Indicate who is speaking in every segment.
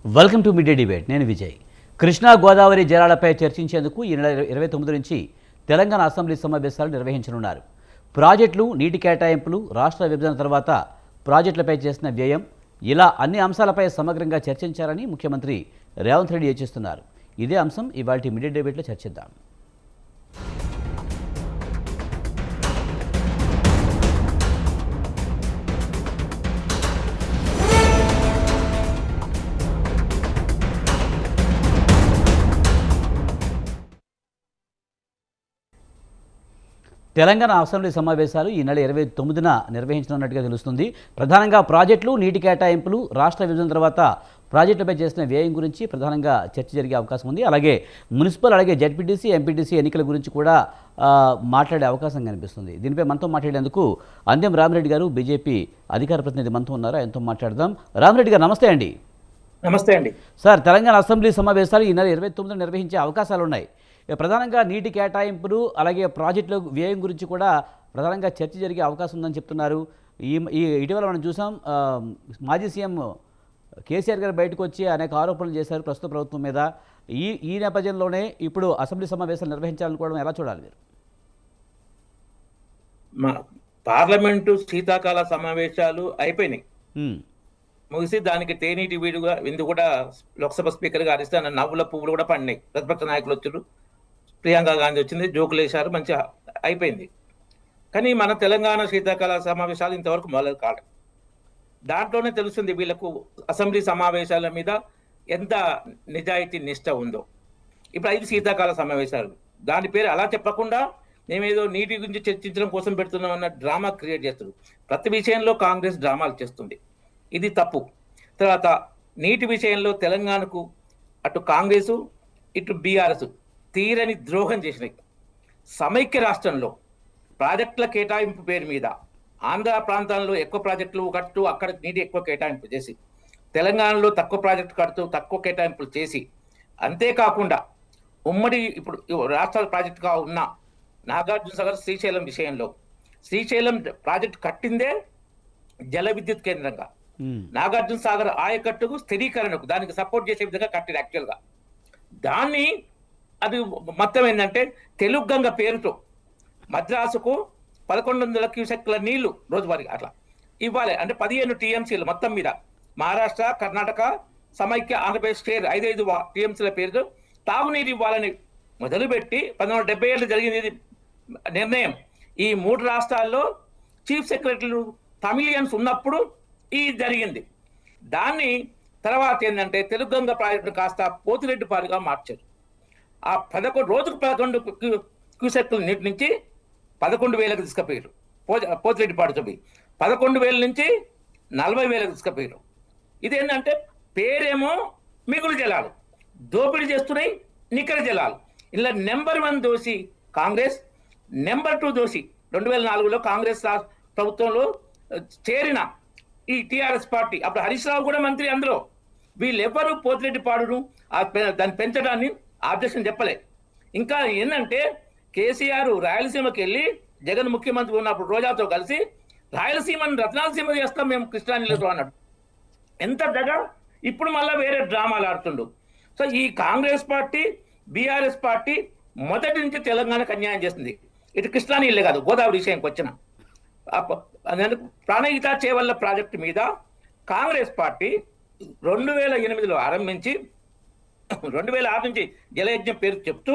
Speaker 1: Welcome to mid day debate. నేను విజయ్. కృష్ణా గోదావరి జలాలపై చర్చించేందుకు ఈ నెల 29 నుంచి తెలంగాణ అసెంబ్లీ సమావేశాలు నిర్వహించనున్నారు. ప్రాజెక్టులు, నీటి కేటాయింపులు, రాష్ట్ర విభజన తర్వాత ప్రాజెక్టులపై చేసిన వ్యయం, ఇలా అన్ని అంశాలపై సమగ్రంగా చర్చించాలని ముఖ్యమంత్రి రేవంత్ రెడ్డి యోచిస్తున్నారు. ఇదే అంశం ఇవాల్టి మిడ్ డే డిబేట్లో చర్చిద్దాం. తెలంగాణ అసెంబ్లీ సమావేశాలు ఈ నెల 29న నిర్వహించనున్నట్టుగా తెలుస్తుంది. ప్రధానంగా ప్రాజెక్టులు, నీటి కేటాయింపులు, రాష్ట్ర విభజన తర్వాత ప్రాజెక్టులపై చేసిన వ్యయం గురించి ప్రధానంగా చర్చ జరిగే అవకాశం ఉంది. అలాగే మున్సిపల్, అలాగే జడ్పీటీసీ, ఎంపీటీసీ ఎన్నికల గురించి కూడా మాట్లాడే అవకాశం కనిపిస్తుంది. దీనిపై మనతో మాట్లాడేందుకు అందెం రామిరెడ్డి గారు, బీజేపీ అధికార ప్రతినిధి మనతో ఉన్నారు. ఆయనతో మాట్లాడదాం. రామిరెడ్డి గారు, నమస్తే అండి.
Speaker 2: నమస్తే అండి
Speaker 1: సార్, తెలంగాణ అసెంబ్లీ సమావేశాలు ఈ నెల 29న నిర్వహించే అవకాశాలు ఉన్నాయి. ప్రధానంగా నీటి కేటాయింపులు, అలాగే ప్రాజెక్టుల వ్యయం గురించి కూడా ప్రధానంగా చర్చ జరిగే అవకాశం ఉందని చెప్తున్నారు. ఈ ఇటీవల మనం చూసాం, మాజీ సీఎం కేసీఆర్ గారు బయటకు వచ్చి అనేక ఆరోపణలు చేశారు ప్రస్తుత ప్రభుత్వం మీద. ఈ నేపథ్యంలోనే ఇప్పుడు అసెంబ్లీ సమావేశాలు నిర్వహించాలనుకోవడం ఎలా చూడాలి మీరు?
Speaker 2: పార్లమెంటు శీతాకాల సమావేశాలు అయిపోయినాయి, ముగిసి దానికి తేనీటి వీడుగా విందు కూడా లోక్సభ స్పీకర్ గారు ఇస్తే నవ్వుల పువ్వులు కూడా పడినాయి. ప్రతిపక్ష నాయకులు వచ్చారు, ప్రియాంక గాంధీ వచ్చింది, జోకులు వేశారు, మంచిగా అయిపోయింది. కానీ మన తెలంగాణ శీతాకాల సమావేశాలు ఇంతవరకు మొదలు కాలేదు. దాంట్లోనే తెలుస్తుంది వీళ్ళకు అసెంబ్లీ సమావేశాల మీద ఎంత నిజాయితీ నిష్ట ఉందో. ఇప్పుడు 5 శీతాకాల సమావేశాలు, దాని పేరు అలా చెప్పకుండా మేమేదో నీటి గురించి చర్చించడం కోసం పెడుతున్నాం అన్న డ్రామా క్రియేట్ చేస్తారు. ప్రతి విషయంలో కాంగ్రెస్ డ్రామాలు చేస్తుంది, ఇది తప్పు. తర్వాత నీటి విషయంలో తెలంగాణకు అటు కాంగ్రెసు, ఇటు బీఆర్ఎస్ తీరని ద్రోహం చేసినాయి. సమైక్య రాష్ట్రంలో ప్రాజెక్టుల కేటాయింపు పేరు మీద ఆంధ్ర ప్రాంతాల్లో ఎక్కువ ప్రాజెక్టులు కడుతూ అక్కడ నీటి ఎక్కువ కేటాయింపు చేసి, తెలంగాణలో తక్కువ ప్రాజెక్టు కడుతూ తక్కువ కేటాయింపులు చేసి, అంతేకాకుండా ఉమ్మడి ఇప్పుడు రాష్ట్రాల ప్రాజెక్టుగా ఉన్న నాగార్జున సాగర్, శ్రీశైలం విషయంలో శ్రీశైలం ప్రాజెక్టు కట్టిందే జల విద్యుత్ కేంద్రంగా, నాగార్జున సాగర్ ఆయకట్టుకు స్థిరీకరణకు దానికి సపోర్ట్ చేసే విధంగా కట్టింది. యాక్చువల్గా దాన్ని అది మొత్తం ఏంటంటే తెలుగు గంగ పేరుతో మద్రాసుకు 1100 క్యూసెక్ల నీళ్లు రోజువారీ అట్లా ఇవ్వాలి. అంటే 15 టీఎంసీలు మొత్తం మీద మహారాష్ట్ర, కర్ణాటక, సమైక్య ఆంధ్రప్రదేశ్ షేర్ 5 టీఎంసీల పేరుతో తాగునీరు ఇవ్వాలని మొదలుపెట్టి 1977 జరిగింది నిర్ణయం. ఈ 3 రాష్ట్రాల్లో చీఫ్ సెక్రటరీలు తమిళియన్స్ ఉన్నప్పుడు ఇది జరిగింది. దాన్ని తర్వాత ఏంటంటే తెలుగు గంగ ప్రాజెక్టు కాస్త పోతిరెడ్డి పారుగా మార్చారు. ఆ 11 క్యూసెక్ల నీటి నుంచి 11,000 తీసుకుపోయారు. పోతిరెడ్డి పాడుతో 11,000 నుంచి 40,000 తీసుకుపోయారు. ఇదేంటంటే పేరేమో మిగులు జలాలు, దోపిడీ చేస్తున్నాయి నికర జలాలు. ఇలా నెంబర్ 1 దోషి కాంగ్రెస్, నెంబర్ 2 దోషి 2004లో కాంగ్రెస్ ప్రభుత్వంలో చేరిన ఈ టీఆర్ఎస్ పార్టీ. అప్పుడు హరీష్ రావు కూడా మంత్రి అందులో. వీళ్ళెవ్వరూ పోతిరెడ్డి పాడును దాన్ని పెంచడాన్ని ఆబ్జెక్షన్ చెప్పలే. ఇంకా ఏంటంటే కేసీఆర్ రాయలసీమకి వెళ్ళి జగన్ ముఖ్యమంత్రి ఉన్నప్పుడు రోజాతో కలిసి రాయలసీమను రత్నాలసీమ చేస్తాం మేము కృష్ణా నీళ్ళతో అన్నాడు. ఎంత దగ్గర ఇప్పుడు మళ్ళీ వేరే డ్రామాలు ఆడుతుండు. సో ఈ కాంగ్రెస్ పార్టీ, బీఆర్ఎస్ పార్టీ మొదటి నుంచి తెలంగాణకు అన్యాయం చేస్తుంది. ఇటు కృష్ణా నీళ్ళే కాదు, గోదావరి విషయంకి వచ్చిన ప్రాణహిత చేవల్ల ప్రాజెక్టు మీద కాంగ్రెస్ పార్టీ 2008లో ఆరంభించి 2006 నుంచి జలయజ్ఞం పేరు చెప్తూ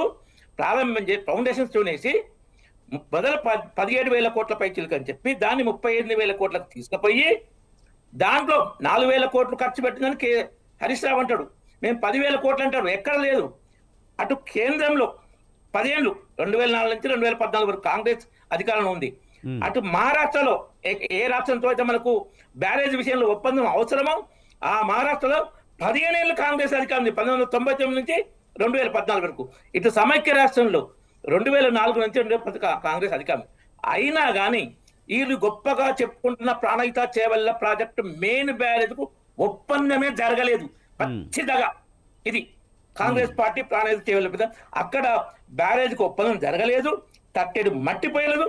Speaker 2: ప్రారంభించి ఫౌండేషన్ స్టోన్ వేసి మొదలు 17,000 కోట్ల పైచిలకు అని చెప్పి దాన్ని 38,000 కోట్లకు తీసుకుపోయి దాంట్లో 4,000 కోట్లు ఖర్చు పెట్టిందని హరీష్ రావు అంటాడు. మేము 10,000 కోట్లు అంటారు, ఎక్కడ లేదు. అటు కేంద్రంలో 10 ఏళ్ళు 2004 నుంచి 2014 వరకు కాంగ్రెస్ అధికారంలో ఉంది. అటు మహారాష్ట్రలో ఏ రాష్ట్రంతో అయితే మనకు బ్యారేజ్ విషయంలో ఒప్పందం అవసరమో ఆ మహారాష్ట్రలో 15 ఏళ్ళు కాంగ్రెస్ అధికారం ఉంది, 1999 నుంచి 2014 వరకు. ఇటు సమైక్య రాష్ట్రంలో 2004 నుంచి కాంగ్రెస్ అధికారం. అయినా కానీ వీళ్ళు గొప్పగా చెప్పుకుంటున్న Pranahita Chevella project main barrage కు ఒప్పందమే జరగలేదు. పచ్చిదగా ఇది కాంగ్రెస్ పార్టీ ప్రాణహిత చేవల్ల అక్కడ బ్యారేజ్ కు ఒప్పందం జరగలేదు, తట్టెడు మట్టిపోయలేదు.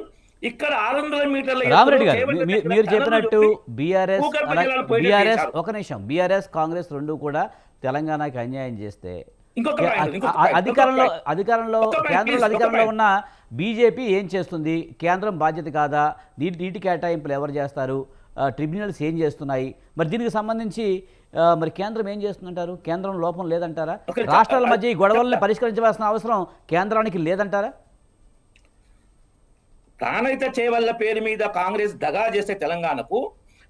Speaker 2: ఇక్కడ 600 మీటర్ల
Speaker 1: రామరెడ్డి గారు
Speaker 2: చేవెళ్ల దగ్గర
Speaker 1: మీరు
Speaker 2: కర్రలు
Speaker 1: చెప్పినట్టు
Speaker 2: చూపి
Speaker 1: బీఆర్ఎస్
Speaker 2: భూగర్భ జలాలు పోయేటట్టు
Speaker 1: బీఆర్ఎస్
Speaker 2: చేశారు.
Speaker 1: ఒక నిమిషం బీఆర్ఎస్ కాంగ్రెస్ రెండు కూడా తెలంగాణకి అన్యాయం చేస్తే
Speaker 2: ఇంకొక
Speaker 1: కే-
Speaker 2: పాయింట్,
Speaker 1: అ-
Speaker 2: ఇంకొక
Speaker 1: అ-
Speaker 2: పాయింట్,
Speaker 1: అధికారంలో
Speaker 2: ఇంకొక పాయింట్.
Speaker 1: అధికారంలో
Speaker 2: ఒక్క పాయింట్,
Speaker 1: కేంద్రంలో
Speaker 2: ప్లీజ్, ఒక్క
Speaker 1: అధికారంలో
Speaker 2: పాయింట్.
Speaker 1: ఉన్న బీజేపీ ఏం చేస్తుంది? కేంద్రం బాధ్యత కాదా? నీటి కేటాయింపులు ఎవరు చేస్తారు? ట్రిబ్యునల్స్ ఏం చేస్తున్నాయి? మరి దీనికి సంబంధించి మరి కేంద్రం ఏం చేస్తుందంటారు? కేంద్రం లోపం లేదంటారా?
Speaker 2: ఓకే,
Speaker 1: రాష్ట్రాల మధ్య ఈ గొడవల్ని
Speaker 2: చెప్తా.
Speaker 1: పరిష్కరించవలసిన అవసరం కేంద్రానికి లేదంటారా?
Speaker 2: ప్రాణహిత చేవల్ల పేరు మీద కాంగ్రెస్ దగా చేసే తెలంగాణకు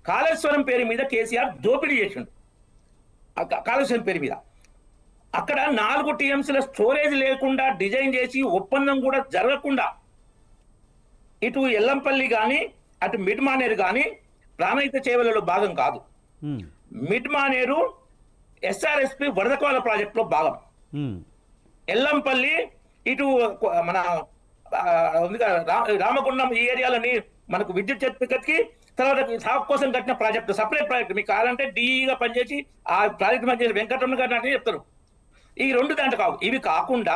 Speaker 2: కాళేశ్వరం పేరు మీద కేసీఆర్ దోపిడీ చేసిండు. కాళేశ్వరం పేరు మీద అక్కడ 4 టీఎంసీల స్టోరేజ్ లేకుండా డిజైన్ చేసి ఒప్పందం కూడా జరగకుండా ఇటు ఎల్లంపల్లి కానీ అటు మిడ్ మానేరు కానీ ప్రాణహిత చేవలలో భాగం కాదు.
Speaker 1: ఉమ్,
Speaker 2: మిడ్ మానేరు ఎస్ఆర్ఎస్పి వరదకోల ప్రాజెక్టులో భాగం.
Speaker 1: ఉమ్,
Speaker 2: ఎల్లంపల్లి ఇటు మన ఉంది కదా, రామగుండం ఈ ఏరియాలని మనకు విద్యుత్ శక్తికి తర్వాత సాగు కోసం కట్టిన ప్రాజెక్టు, సపరేట్ ప్రాజెక్టు. మీకు కావాలంటే డీఈగా పనిచేసి ఆ ప్రాజెక్టు మధ్య వెంకటరమణ గారు అంటే చెప్తారు. ఈ 2 దాంట్లో కావు. ఇవి కాకుండా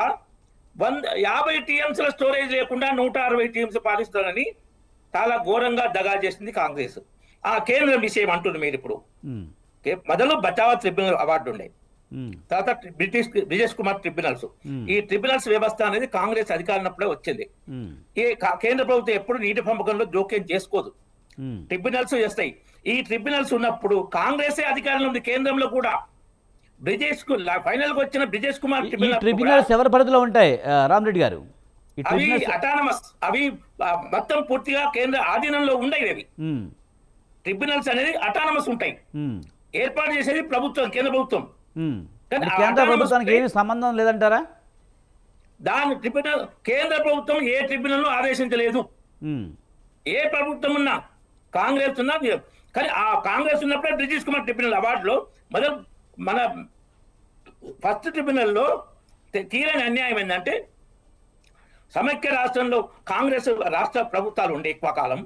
Speaker 2: 50 టీఎంసీల స్టోరేజ్ లేకుండా 160 టీఎంసీ పాలిస్తారని చాలా ఘోరంగా దగా చేసింది కాంగ్రెస్. ఆ కేంద్రం విషయం అంటుంది మీరు ఇప్పుడు.
Speaker 1: ఉమ్,
Speaker 2: మొదలు బచావా ట్రిబ్యునల్ అవార్డు ఉండే,
Speaker 1: ఉమ్,
Speaker 2: తర్వాత బ్రిజేష్ కుమార్ ట్రిబ్యునల్స్. ఈ ట్రిబ్యునల్స్ వ్యవస్థ అనేది కాంగ్రెస్ అధికారంలోనే వచ్చింది.
Speaker 1: ఉమ్,
Speaker 2: ఈ కేంద్ర ప్రభుత్వం ఎప్పుడు నీటి పంపకంలో జోక్యం చేసుకోదు,
Speaker 1: ఉమ్.
Speaker 2: ట్రిబ్యునల్స్ చేస్తాయి. ఈ ట్రిబ్యునల్స్ ఉన్నప్పుడు కాంగ్రెసే అధికారంలో ఉంది కేంద్రంలో కూడా. ఫైనల్ గా వచ్చిన బ్రిజేష్ కుమార్
Speaker 1: ఈ
Speaker 2: ట్రిబ్యునల్
Speaker 1: ట్రిబ్యునల్స్ ఎవరి పరిధిలో ఉంటాయి రామరెడ్డి గారు? ఈ
Speaker 2: అవి
Speaker 1: ట్రిబ్యునల్స్
Speaker 2: అటానమస్, అవి మొత్తం పూర్తిగా కేంద్ర ఆధీనంలో ఉండేవి. అవి
Speaker 1: ఉమ్,
Speaker 2: ట్రిబ్యునల్స్ అనేది అటానమస్ ఉంటాయి.
Speaker 1: ఉమ్,
Speaker 2: ఏర్పాటు చేసేది ప్రభుత్వం, కేంద్ర ప్రభుత్వం.
Speaker 1: ఉమ్.
Speaker 2: కానీ
Speaker 1: అంటే
Speaker 2: ఆ
Speaker 1: కేంద్ర
Speaker 2: autonomous
Speaker 1: ప్రభుత్వానికి ఏమీ సంబంధం లేదంటారా?
Speaker 2: దాని ట్రిబ్యునల్ కేంద్ర ప్రభుత్వం ఏ ట్రిబ్యునల్ ఆదేశించలేదు.
Speaker 1: ఉమ్,
Speaker 2: ఏ ప్రభుత్వం ఉన్నా, కాంగ్రెస్ ఉన్నా, కానీ ఆ కాంగ్రెస్ ఉన్నప్పుడే బ్రిటిష్ కుమార్ ట్రిబ్యునల్ అవార్డులో మొదలు మన ఫస్ట్ ట్రిబ్యునల్లో తీరని అన్యాయం ఏంటంటే సమైక్య రాష్ట్రంలో కాంగ్రెస్ రాష్ట్ర ప్రభుత్వాలు ఉండే ఎక్కువ కాలం.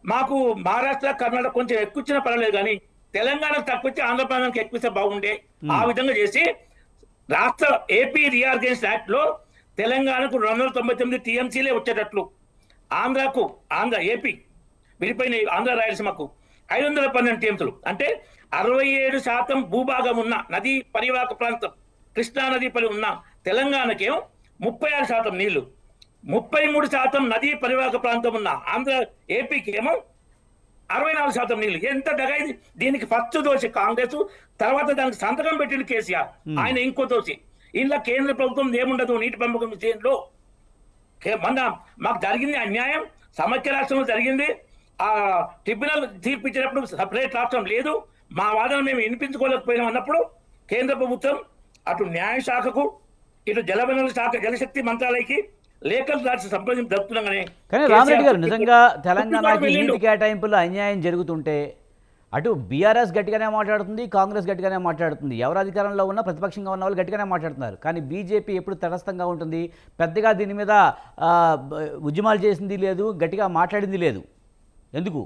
Speaker 2: మాకు మహారాష్ట్ర కర్ణాటక కొంచెం ఎక్కువ ఇచ్చినా పర్వాలేదు, కానీ తెలంగాణకు తక్కువ ఇచ్చి ఆంధ్రప్రదేశ్కి ఎక్కువ ఇస్తే బాగుండే. ఆ విధంగా చేసి రాష్ట్ర ఏపీ రీఆర్గనైజేషన్ యాక్ట్ లో తెలంగాణకు 299 టీఎంసీలే వచ్చేటట్లు, ఆంధ్ర ఏపీ విడిపోయిన ఆంధ్ర రాయలసీమకు 512 టీఎంసీలు, అంటే 67% భూభాగం ఉన్న నదీ పరివాహక ప్రాంతం కృష్ణా నది పరి ఉన్న తెలంగాణకేమో 36% నీళ్లు, 33% నదీ పరివాహక ప్రాంతం ఉన్న ఏపీకి ఏమో 64% నీళ్లు. ఎంత దగా ఇది! దీనికి ఫస్ట్ దోషి కాంగ్రెస్, తర్వాత దానికి సంతకం పెట్టింది కేసీఆర్, ఆయన ఇంకో దోషి. ఇంట్లో కేంద్ర ప్రభుత్వం ఏముండదు నీటి పంపకం విషయంలో. మాకు జరిగింది అన్యాయం, సమైక్య రాష్ట్రంలో జరిగింది. ఆ ట్రిబ్యునల్ తీర్పు ఇచ్చినప్పుడు సపరేట్ రాష్ట్రం లేదు, మా వాదన మేము వినిపించుకోలేకపోయినాం అన్నప్పుడు కేంద్ర ప్రభుత్వం అటు న్యాయశాఖకు ఇటు జలవనరుల శాఖ జలశక్తి మంత్రాలయకి లేఖలు రాసి సంప్రదింపు జరుపుతున్నాం.
Speaker 1: కానీ రామరెడ్డి గారు నిజంగా తెలంగాణకి నీటి కేటాయింపులు అన్యాయం జరుగుతుంటే అటు బీఆర్ఎస్ గట్టిగానే మాట్లాడుతుంది, కాంగ్రెస్ గట్టిగానే మాట్లాడుతుంది. ఎవరు అధికారంలో ఉన్నా ప్రతిపక్షంగా ఉన్న వాళ్ళు గట్టిగానే మాట్లాడుతున్నారు. కానీ బీజేపీ ఎప్పుడు తటస్థంగా ఉంటుంది, పెద్దగా దీని మీద ఉద్యమాలు చేసింది లేదు, గట్టిగా మాట్లాడింది లేదు. ఎందుకు?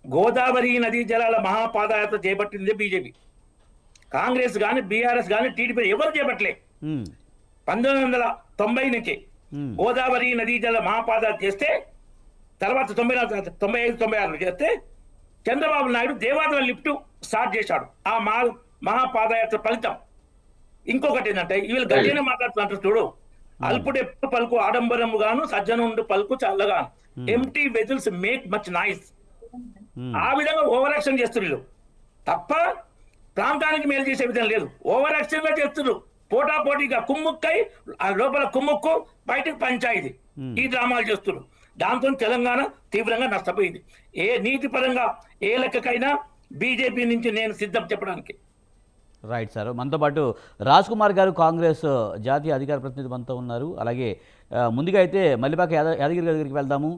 Speaker 2: గోదావరి నదీ జలాల మహాపాదయాత్ర చేపట్టింది బీజేపీ. కాంగ్రెస్ కానీ బీఆర్ఎస్ కానీ టీడీపీ ఎవరు చేపట్టలే. 1990 నుంచి గోదావరి నదీ జల మహాపాదయాత్ర చేస్తే, తర్వాత 95-96 చేస్తే చంద్రబాబు నాయుడు దేవాదుల లిఫ్ట్ స్టార్ట్ చేశాడు. ఆ మహాపాదయాత్ర ఫలితం ఇంకొకటి ఏంటంటే వీళ్ళు గట్టిగానే మాట్లాడుతున్నారు చూడు. అల్పుడెప్పుడు పలుకు ఆడంబరము గాను, సజ్జనుండు పలుకు చల్లగాను, empty vessels make much noise. ఆ విధంగా ఓవర్ యాక్షన్ చేస్తున్నారు తప్ప ప్రాంతానికి మేలు చేసే విధంగా లేదు. ఓవర్ యాక్షన్ గా చేస్తున్నారు, పోటాపోటీగా కుమ్ముక్కై లోపల కుమ్ముక్కు బయటకు పంచాయితీ ఈ డ్రామాలు చేస్తున్నారు. దాంతో తెలంగాణ తీవ్రంగా నష్టపోయింది. ఏ నీతి పరంగా ఏ లెక్కకైనా బీజేపీ నుంచి నేను సిద్ధం చెప్పడానికి.
Speaker 1: రైట్ సార్, మనతో పాటు రాజ్ కుమార్ గారు కాంగ్రెస్ జాతీయ అధికార ప్రతినిధి మనతో ఉన్నారు. అలాగే ముందుగా అయితే మల్లిపాక యాదగిరి గారి దగ్గరికి వెళ్దాము.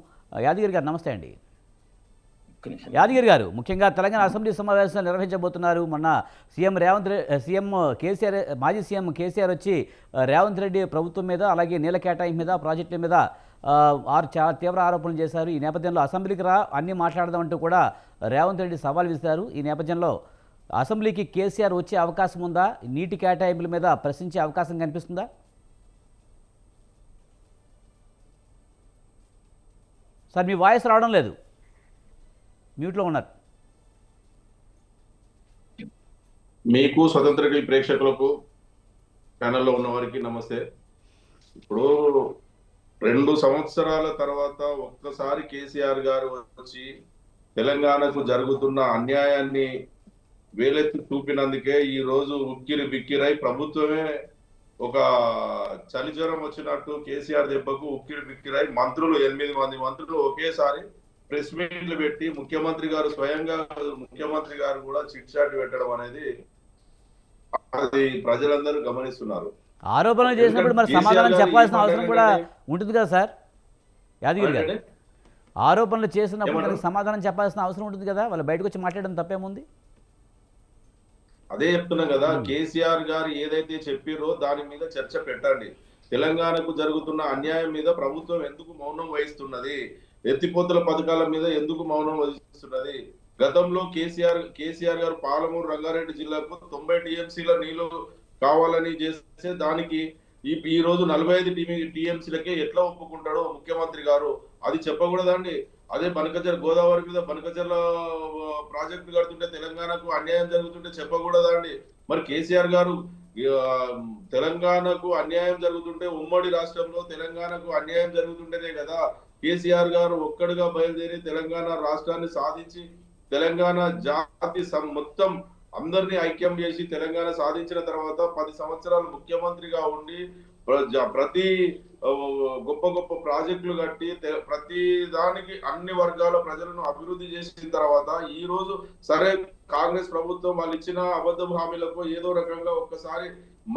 Speaker 1: యాదగిరి గారు నమస్తే అండి. యాదగిరి గారు, ముఖ్యంగా తెలంగాణ అసెంబ్లీ సమావేశాలు నిర్వహించబోతున్నారు. మొన్న మాజీ సీఎం కేసీఆర్ వచ్చి రేవంత్ రెడ్డి ప్రభుత్వం మీద, అలాగే నీళ్ళ కేటాయింపు మీద, ప్రాజెక్టుల మీద చాలా తీవ్ర ఆరోపణలు చేశారు. ఈ నేపథ్యంలో అసెంబ్లీకి అన్నీ మాట్లాడదామంటూ కూడా రేవంత్ రెడ్డి సవాల్ విసిరారు. ఈ నేపథ్యంలో అసెంబ్లీకి కేసీఆర్ వచ్చే అవకాశం ఉందా? నీటి కేటాయింపుల మీద ప్రశ్నించే అవకాశం కనిపిస్తుందా? సార్ మీ వాయిస్ రావడం లేదు, మ్యూట్లో ఉన్నారు.
Speaker 3: మీకు స్వతంత్ర టీవీ ప్రేక్షకులకు ఛానల్లో ఉన్న వారికి నమస్తే. ఇప్పుడు 2 సంవత్సరాల తర్వాత ఒక్కసారి కేసీఆర్ గారు వచ్చి తెలంగాణకు జరుగుతున్న అన్యాయాన్ని వేలెత్తి చూపినందుకే ఈ రోజు ఉక్కిరి బిక్కిరై ప్రభుత్వమే ఒక చలిజ్వరం వచ్చినట్టు కేసీఆర్ దెబ్బకు ఉక్కిరి బిక్కిరై మంత్రులు 8 మంది మంత్రులు ఒకేసారి ప్రెస్ మీట్లు పెట్టి ముఖ్యమంత్రి గారు స్వయంగా ముఖ్యమంత్రి గారు కూడా చిట్ చాట్ పెట్టడం అనేది అది ప్రజలందరూ గమనిస్తున్నారు.
Speaker 1: ఆరోపణలు చేసినప్పుడు మరి సమాధానం చెప్పాల్సిన అవసరం కూడా ఉంటుంది కదా సార్ యాదగిరి గారు? ఆరోపణలు చేసినప్పుడు మనకి సమాధానం చెప్పాల్సిన అవసరం ఉంటుంది కదా, వాళ్ళు బయటకు వచ్చి మాట్లాడడం తప్పేముంది?
Speaker 3: అదే చెప్తున్నాం కదా, కేసీఆర్ గారు ఏదైతే చెప్పారో దాని మీద చర్చ పెట్టండి. తెలంగాణకు జరుగుతున్న అన్యాయం మీద ప్రభుత్వం ఎందుకు మౌనం వహిస్తున్నది, ఎత్తిపోతల పథకాల మీద ఎందుకు మౌనం వహిస్తున్నది? గతంలో కేసీఆర్ గారు పాలమూరు రంగారెడ్డి జిల్లాకు 90 టీఎంసీల నీళ్లు కావాలని చేస్తే దానికి ఈ రోజు 45 టీఎంసీలకే ఎట్లా ఒప్పుకుంటాడో ముఖ్యమంత్రి గారు అది చెప్పకూడదండి. అదే గోదావరి మీద బనకచర్ల ప్రాజెక్టు కడుతుంటే తెలంగాణకు అన్యాయం జరుగుతుంటే చెప్పకూడదండి. మరి కేసీఆర్ గారు తెలంగాణకు అన్యాయం జరుగుతుంటే ఉమ్మడి రాష్ట్రంలో తెలంగాణకు అన్యాయం జరుగుతుంటేనే కదా కేసీఆర్ గారు ఒక్కడుగా బయలుదేరి తెలంగాణ రాష్ట్రాన్ని సాధించి తెలంగాణ జాతి మొత్తం అందరినీ ఐక్యం చేసి తెలంగాణ సాధించిన తర్వాత 10 సంవత్సరాలు ముఖ్యమంత్రిగా ఉండి ప్రతి గొప్ప గొప్ప ప్రాజెక్టులు కట్టి ప్రతి దానికి అన్ని వర్గాల ప్రజలను అభివృద్ధి చేసిన తర్వాత ఈ రోజు సరే కాంగ్రెస్ ప్రభుత్వం వాళ్ళు ఇచ్చిన అబద్ధ హామీలకు ఏదో రకంగా ఒక్కసారి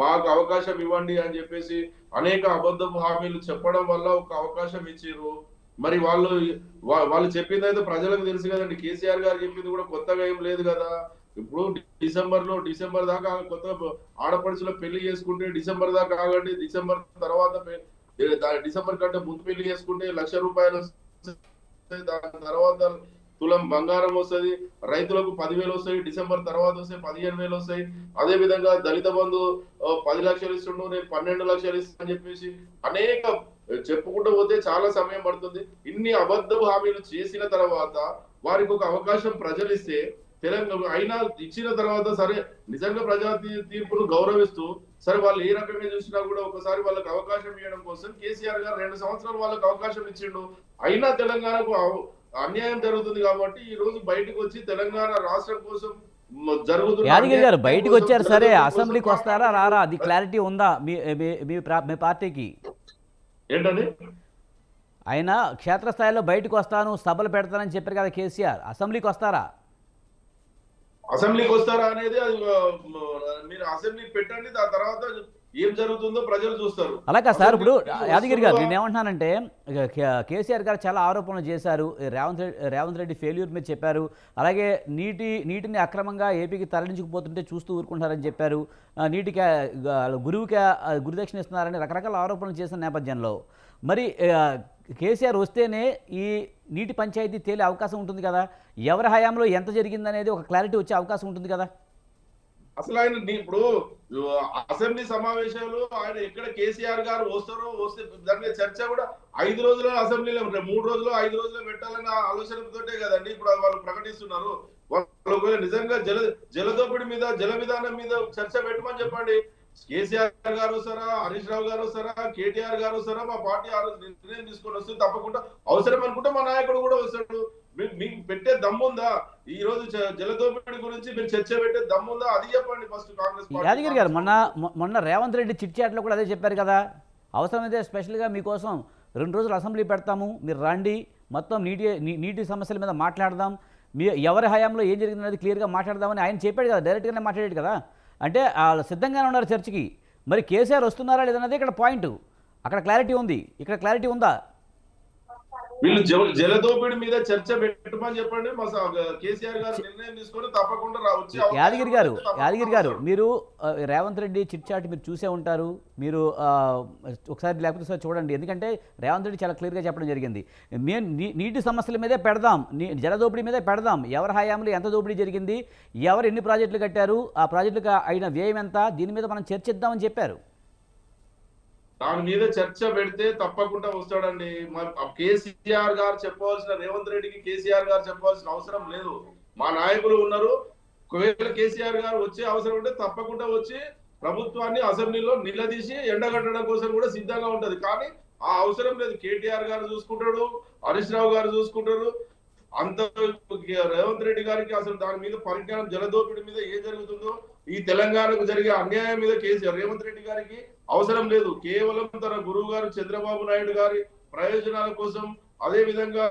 Speaker 3: మాకు అవకాశం ఇవ్వండి అని చెప్పేసి అనేక అబద్ధ హామీలు చెప్పడం వల్ల ఒక అవకాశం ఇచ్చిర్రు. మరి వాళ్ళు చెప్పింది అయితే ప్రజలకు తెలుసు కదండి. కేసీఆర్ గారు చెప్పింది కూడా కొత్తగా ఏం లేదు కదా. ఇప్పుడు డిసెంబర్ దాకా కొత్త ఆడపడుచులో పెళ్లి చేసుకుంటే డిసెంబర్ దాకా ఆగండి, డిసెంబర్ కంటే ముందు పెళ్లి చేసుకుంటే ₹1,00,000 దాని తర్వాత తులం బంగారం వస్తుంది, రైతులకు 10,000 వస్తాయి, డిసెంబర్ తర్వాత వస్తే 15,000 వస్తాయి. అదే విధంగా దళిత బంధు 10 లక్షలు ఇస్తుండు, నేను 12 లక్షలు ఇస్తాను అని చెప్పేసి అనేక చెప్పుకుంటూ పోతే చాలా సమయం పడుతుంది. ఇన్ని అబద్ధ హామీలు చేసిన తర్వాత వారికి ఒక అవకాశం ప్రజలు ఇస్తే తెలంగాణ అయినా ఇచ్చిన తర్వాత సరే నిజంగా ప్రజా తీర్పును గౌరవిస్తూ సరే వాళ్ళు ఏ రకంగా చూసినా కూడా ఒకసారి వాళ్ళకి అవకాశం ఇవ్వడం కోసం కేసీఆర్ గారు 2 సంవత్సరాలు వాళ్ళకి అవకాశం ఇచ్చిండు. అయినా తెలంగాణకు అన్యాయం జరుగుతుంది కాబట్టి ఈ రోజు బయటకు వచ్చి తెలంగాణ రాష్ట్రం కోసం జరుగుతుంది.
Speaker 1: యాదగిరి గారు బయటకు వచ్చారు, సరే అసెంబ్లీకి వస్తారా రారా అది క్లారిటీ ఉందా మీ పార్టీకి?
Speaker 3: ఏంటండి
Speaker 1: ఆయన క్షేత్రస్థాయిలో బయటకు వస్తాను సభలు పెడతానని చెప్పారు కదా కేసీఆర్, అసెంబ్లీకి వస్తారా?
Speaker 3: అసెంబ్లీకి వస్తారా అనేది మీరు అసెంబ్లీ పెట్టండి, దాని తర్వాత ఏం జరుగుతుందో ప్రజలు చూస్తారు.
Speaker 1: అలాగా సార్. ఇప్పుడు యాదగిరి గారు నేను ఏమంటున్నానంటే కేసీఆర్ గారు చాలా ఆరోపణలు చేశారు, రేవంత్ రెడ్డి ఫెయిల్యూర్ మీద చెప్పారు, అలాగే నీటిని అక్రమంగా ఏపీకి తరలించుకుపోతుంటే చూస్తూ ఊరుకుంటారని చెప్పారు, నీటికి గురుదక్షిణ ఇస్తున్నారని రకరకాల ఆరోపణలు చేసిన నేపథ్యంలో మరి కేసీఆర్ వస్తేనే ఈ నీటి పంచాయతీ తేలే అవకాశం ఉంటుంది కదా, ఎవరి హయాంలో ఎంత జరిగిందనేది ఒక క్లారిటీ వచ్చే అవకాశం ఉంటుంది కదా.
Speaker 3: అసలు ఆయన ఇప్పుడు అసెంబ్లీ సమావేశాలు ఆయన ఎక్కడ కేసీఆర్ గారు వస్తే దాని మీద చర్చ కూడా 5 రోజులు అసెంబ్లీలో 3 రోజులు 5 రోజులు పెట్టాలన్న ఆలోచనతోటే కదండి ఇప్పుడు వాళ్ళు ప్రకటిస్తున్నారు. వాళ్ళు ఒకవేళ నిజంగా జలదోపిడి మీద జల విధానం మీద చర్చ పెట్టమని చెప్పండి. కేసీఆర్ గారు వస్తారా, హరీష్ రావు గారు వస్తారా, కేటీఆర్ గారు వస్తారా, మా పార్టీ ఆ రోజు నిర్ణయం తీసుకొని వస్తుంది, తప్పకుండా అవసరం అనుకుంటే మా నాయకుడు కూడా వస్తాడు. మీకు పెట్టే దమ్ముందా? ఈ రోజు జలదోపిడి గురించి మీరు చర్చ పెట్టే దమ్ముందా? అది చెప్పండి ఫస్ట్ కాంగ్రెస్ పార్టీ.
Speaker 1: యాదగిరి గారు మొన్న రేవంత్ రెడ్డి చిట్ చాట్లో కూడా అదే చెప్పారు కదా, అవసరమైతే స్పెషల్గా మీకోసం 2 రోజులు అసెంబ్లీ పెడతాము, మీరు రండి, మొత్తం నీటి సమస్యల మీద మాట్లాడదాం, ఎవరి హయాంలో ఏం జరిగిందనేది క్లియర్గా మాట్లాడదామని ఆయన చెప్పాడు కదా, డైరెక్ట్గానే మాట్లాడాడు కదా. అంటే వాళ్ళు సిద్ధంగానే ఉన్నారు చర్చకి. మరి కేసీఆర్ వస్తున్నారా లేదన్నది ఇక్కడ పాయింట్, అక్కడ క్లారిటీ ఉంది, ఇక్కడ క్లారిటీ ఉందా?
Speaker 3: వీళ్ళు జలదోపిడి మీద చర్చ పెట్టమని చెప్పండి, మా కేసీఆర్ గారు నిర్ణయం తీసుకొని తప్పకుండా వచ్చి.
Speaker 1: యాదగిరి గారు మీరు రేవంత్ రెడ్డి చిట్ చాట్ మీరు చూసే ఉంటారు, మీరు ఒకసారి లేకపోతే సార్ చూడండి, ఎందుకంటే రేవంత్ రెడ్డి చాలా క్లియర్గా చెప్పడం జరిగింది, మేము నీటి సమస్యల మీదే పెడదాం, జలదోపిడి మీదే పెడదాం, ఎవరి హయాంలో ఎంత దోపిడీ జరిగింది, ఎవరు ఎన్ని ప్రాజెక్టులు కట్టారు, ఆ ప్రాజెక్టులకు అయిన వ్యయం ఎంత, దీని మీద మనం చర్చిద్దామని చెప్పారు.
Speaker 3: దాని మీద చర్చ పెడితే తప్పకుండా వస్తాడండి. కేసీఆర్ గారు చెప్పవలసిన, రేవంత్ రెడ్డికి కేసీఆర్ గారు చెప్పవలసిన అవసరం లేదు. మా నాయకులు ఉన్నారు. ఒకవేళ కేసీఆర్ గారు వచ్చే అవసరం ఉంటే తప్పకుండా వచ్చి ప్రభుత్వాన్ని అసెంబ్లీలో నిలదీసి ఎండగట్టడం కోసం కూడా సిద్ధంగా ఉంటది. కానీ ఆ అవసరం లేదు. కేటీఆర్ గారు చూసుకుంటాడు, హరీష్ రావు గారు చూసుకుంటారు. అంత రేవంత్ రెడ్డి గారికి అసలు దాని మీద పరిజ్ఞానం, జలదోపిడి మీద ఏం జరుగుతుందో, ఈ తెలంగాణకు జరిగే అన్యాయం మీద కేసీఆర్ రేవంత్ రెడ్డి గారికి అవసరం లేదు. కేవలం తన గురువు గారు చంద్రబాబు నాయుడు గారి ప్రయోజనాల కోసం, అదే విధంగా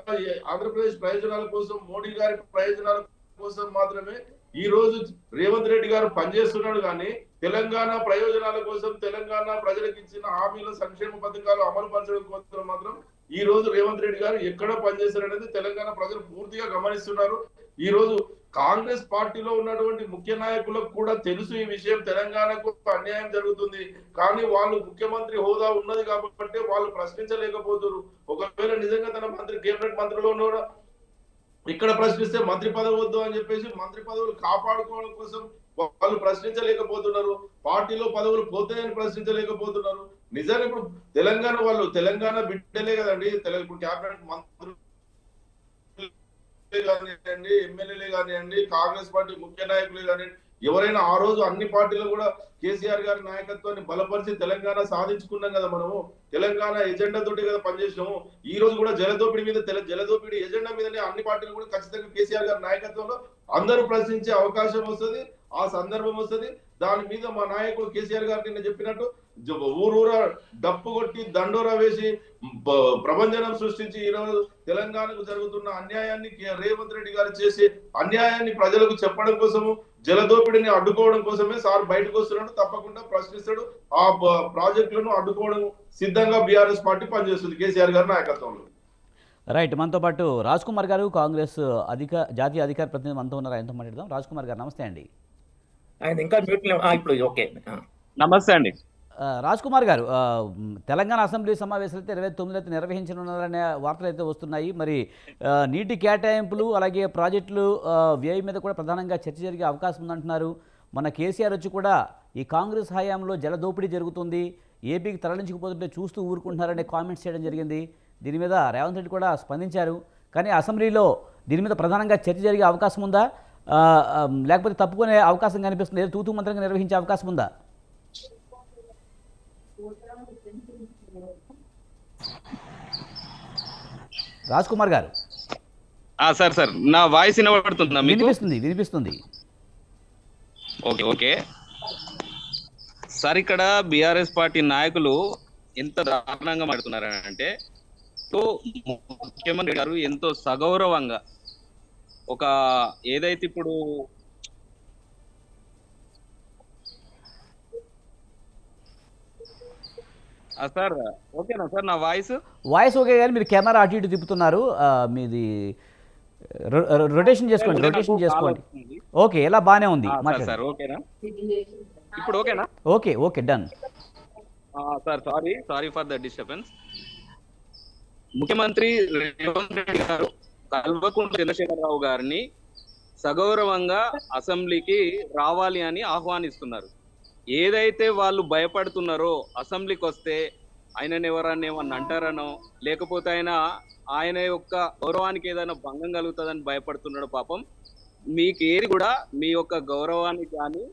Speaker 3: ఆంధ్రప్రదేశ్ ప్రయోజనాల కోసం, మోడీ గారి ప్రయోజనాల కోసం మాత్రమే ఈ రోజు రేవంత్ రెడ్డి గారు పనిచేస్తున్నాడు. కానీ తెలంగాణ ప్రయోజనాల కోసం, తెలంగాణ ప్రజలకు ఇచ్చిన హామీల సంక్షేమ పథకాలు అమలు పరచడం కోసం మాత్రం ఈ రోజు రేవంత్ రెడ్డి గారు ఎక్కడ పనిచేస్తారనేది తెలంగాణ ప్రజలు పూర్తిగా గమనిస్తున్నారు. ఈ రోజు కాంగ్రెస్ పార్టీలో ఉన్నటువంటి ముఖ్య నాయకులకు కూడా తెలుసు ఈ విషయం, తెలంగాణకు అన్యాయం జరుగుతుంది. కానీ వాళ్ళు ముఖ్యమంత్రి హోదా ఉన్నది కాబట్టి వాళ్ళు ప్రశ్నించలేకపోతున్నారు. ఒకవేళ నిజంగా తన మంత్రి, కేబినెట్ మంత్రిలో ఉన్న ఇక్కడ ప్రశ్నిస్తే మంత్రి పదవి వద్దు అని చెప్పేసి మంత్రి పదవులు కాపాడుకోవడం కోసం వాళ్ళు ప్రశ్నించలేకపోతున్నారు. పార్టీలో పదవులు పోతాయని ప్రశ్నించలేకపోతున్నారు. నిజంగా ఇప్పుడు తెలంగాణ వాళ్ళు తెలంగాణ బిడ్డలే కదండి. ఇప్పుడు క్యాబినెట్ మంత్రులు కానివ్వండి, ఎమ్మెల్యేలే కానివ్వండి, కాంగ్రెస్ పార్టీ ముఖ్య నాయకులే కానివ్వండి, ఎవరైనా ఆ రోజు అన్ని పార్టీలు కూడా కేసీఆర్ గారి నాయకత్వాన్ని బలపరిచి తెలంగాణ సాధించుకున్నాం కదా. మనము తెలంగాణ ఎజెండా తోటి కదా పనిచేసినాము. ఈ రోజు కూడా జలదోపిడి మీద, జలదోపిడి ఎజెండా మీదనే అన్ని పార్టీలు కూడా ఖచ్చితంగా కేసీఆర్ గారి నాయకత్వంలో అందరూ ప్రశ్నించే అవకాశం వస్తుంది, ఆ సందర్భం వస్తుంది. దాని మీద మా నాయకుడు కేసీఆర్ గారు నిన్న చెప్పినట్టు ఊరూరా డప్పు కొట్టి దండోరా వేసి ప్రభంజనం సృష్టించి ఈరోజు తెలంగాణకు జరుగుతున్న అన్యాయాన్ని రేవంత్ రెడ్డి గారు చేసి అన్యాయాన్ని ప్రజలకు చెప్పడం కోసము, జలదోపిడిని అడ్డుకోవడం కోసమే సార్ బయటకు వస్తున్నాడు. తప్పకుండా ప్రశ్నిస్తాడు. ఆ ప్రాజెక్టులను అడ్డుకోవడం సిద్ధంగా బీఆర్ఎస్ పార్టీ పనిచేస్తుంది కేసీఆర్ గారి నాయకత్వంలో.
Speaker 1: రైట్, మనతో పాటు రాజ్ కుమార్ గారు, కాంగ్రెస్ జాతీయ అధికార ప్రతినిధి మనతో ఉన్నారు. ఆయనతో మాట్లాడదాం. రాజ్ కుమార్ గారు నమస్తే అండి.
Speaker 2: ఆయన ఇంకా ఇప్పుడు ఓకే.
Speaker 4: నమస్తే అండి.
Speaker 1: రాజ్ కుమార్ గారు, తెలంగాణ అసెంబ్లీ సమావేశాలు అయితే 29 నిర్వహించనున్నారనే వార్తలు అయితే వస్తున్నాయి. మరి నీటి కేటాయింపులు అలాగే ప్రాజెక్టులు వ్యయం మీద కూడా ప్రధానంగా చర్చ జరిగే అవకాశం ఉందంటున్నారు. మన కేసీఆర్ వచ్చి కూడా ఈ కాంగ్రెస్ హయాంలో జలదోపిడీ జరుగుతుంది, ఏపీకి తరలించుకుపోతుంటే చూస్తూ ఊరుకుంటున్నారనే కామెంట్స్ చేయడం జరిగింది. దీని మీద రేవంత్ రెడ్డి కూడా స్పందించారు. కానీ అసెంబ్లీలో దీని మీద ప్రధానంగా చర్చ జరిగే అవకాశం ఉందా, లేకపోతే తప్పుకునే అవకాశం కనిపిస్తుంది, లేదా తూతూ మంత్రంగా నిర్వహించే అవకాశం ఉందా? రాజ్ కుమార్ గారు.
Speaker 4: సార్ నా వాయిస్ వినబడుతుందా?
Speaker 1: వినిపిస్తుంది.
Speaker 4: ఓకే సార్, ఇక్కడ బీఆర్ఎస్ పార్టీ నాయకులు ఎంత దారుణంగా మాట్లాడుతున్నారంటే, ముఖ్యమంత్రి గారు ఎంతో సగౌరవంగా ఒక ఏదైతే ఇప్పుడు సార్ ఓకేనా సార్ నా వాయిస్
Speaker 1: ఓకే, కానీ మీరు కెమెరా అటు ఇటు తిప్పుతున్నారు. మీది రొటేషన్ చేసుకోండి. ఓకే, ఎలా బాగానే ఉంది.
Speaker 4: సార్ ఓకేనా? ఇప్పుడు ఓకేనా?
Speaker 1: Okay done.
Speaker 4: Sir sorry for the disturbance. ముఖ్యమంత్రి రేవంత్ రెడ్డి గారు కల్వకుంట్ల చంద్రశేఖరరావు గారిని సగౌరవంగా అసెంబ్లీకి రావాలి అని ఆహ్వానిస్తున్నారు. ఏదైతే వాళ్ళు భయపడుతున్నారో అసెంబ్లీకి వస్తే ఆయనని ఎవరన్నా ఏమన్నా అంటారనో, లేకపోతే ఆయన యొక్క గౌరవానికి ఏదైనా భంగం కలుగుతుందని భయపడుతున్నాడు. పాపం మీకు ఏది కూడా మీ యొక్క గౌరవానికి కానీ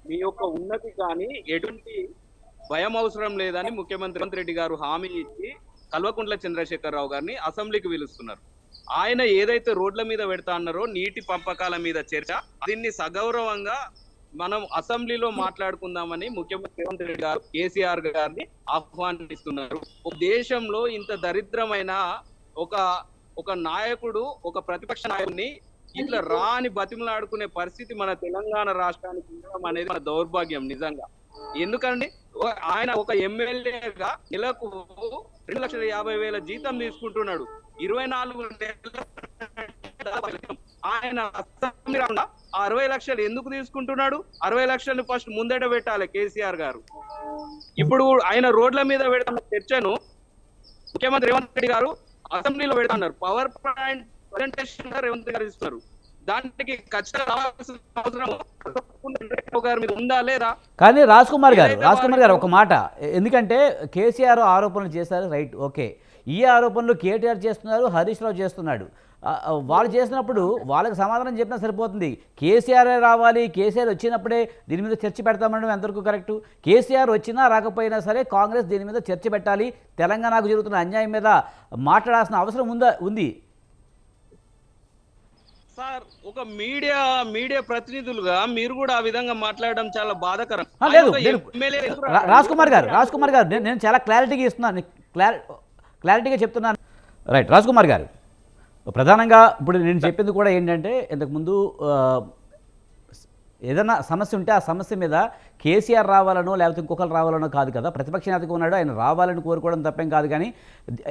Speaker 4: మీ యొక్క ఉన్నతి కానీ ఎటువంటి భయం అవసరం లేదని ముఖ్యమంత్రి రేవంత్ రెడ్డి గారు హామీ ఇచ్చి కల్వకుంట్ల చంద్రశేఖరరావు గారిని అసెంబ్లీకి పిలుస్తున్నారు. ఆయన ఏదైతే రోడ్ల మీద పెడతా అన్నారో నీటి పంపకాల మీద చర్చ, దీన్ని సగౌరవంగా మనం అసెంబ్లీలో మాట్లాడుకుందామని ముఖ్యమంత్రి రేవంత్ రెడ్డి గారు కేసీఆర్ గారిని ఆహ్వానిస్తున్నారు. దేశంలో ఇంత దరిద్రమైన ఒక నాయకుడు, ఒక ప్రతిపక్ష నాయకుడిని ఇట్లా రాని బతిమలాడుకునే పరిస్థితి మన తెలంగాణ రాష్ట్రానికి ఉండడం అనేది మన దౌర్భాగ్యం నిజంగా. ఎందుకండి ఆయన ఒక ఎమ్మెల్యేగా నెలకు 2,50,000 జీతం తీసుకుంటున్నాడు. 24 ఆయన అసెంబ్లీ రాకుండా 60 లక్షలు ఎందుకు తీసుకుంటున్నాడు? 60 లక్షలు ఫస్ట్ ముందట పెట్టాలి కేసీఆర్ గారు. ఇప్పుడు ఆయన రోడ్ల మీద పెడుతున్న చర్చను ముఖ్యమంత్రి రేవంత్ రెడ్డి గారు అసెంబ్లీలో పెడుతున్నారు. Power point presentation Revanth Reddy గారు ఇస్తున్నారు. దానికి ఖచ్చితంగా రావాల్సిన అవసరం రావు గారి మీద ఉందా లేదా?
Speaker 1: కానీ రాజ్ కుమార్ గారు
Speaker 4: ఏదైతే
Speaker 1: ఒక మాట, ఎందుకంటే కేసీఆర్ ఆరోపణలు చేశారు, రైట్, ఓకే. ఈ ఆరోపణలు కేటీఆర్ చేస్తున్నారు, హరీష్ రావు చేస్తున్నాడు. వాళ్ళు చేసినప్పుడు వాళ్ళకి సమాధానం చెప్పినా సరిపోతుంది. కేసీఆర్ రావాలి, కేసీఆర్ వచ్చినప్పుడే దీని మీద చర్చ పెడతామనడం ఎంతవరకు కరెక్టు? కేసీఆర్ వచ్చినా రాకపోయినా సరే కాంగ్రెస్ దీని మీద చర్చ పెట్టాలి, తెలంగాణకు జరుగుతున్న అన్యాయం మీద మాట్లాడాల్సిన అవసరం ఉంది.
Speaker 4: సార్, ఒక మీడియా ప్రతినిధులుగా మీరు కూడా ఆ విధంగా మాట్లాడడం చాలా బాధాకరం.
Speaker 1: లేదు,
Speaker 4: ఎమ్మెల్యే
Speaker 1: రాజ్ కుమార్ గారు నేను చాలా క్లారిటీగా ఇస్తున్నాను, క్లారిటీగా చెప్తున్నాను. రైట్, రాజ్ కుమార్ గారు, ప్రధానంగా ఇప్పుడు నేను చెప్పింది కూడా ఏంటంటే, ఇంతకుముందు ఏదైనా సమస్య ఉంటే ఆ సమస్య మీద కేసీఆర్ రావాలనో లేకపోతే ఇంకొకరు రావాలనో కాదు కదా, ప్రతిపక్ష నేతగా ఉన్నాడు, ఆయన రావాలని కోరుకోవడం తప్పేం కాదు. కానీ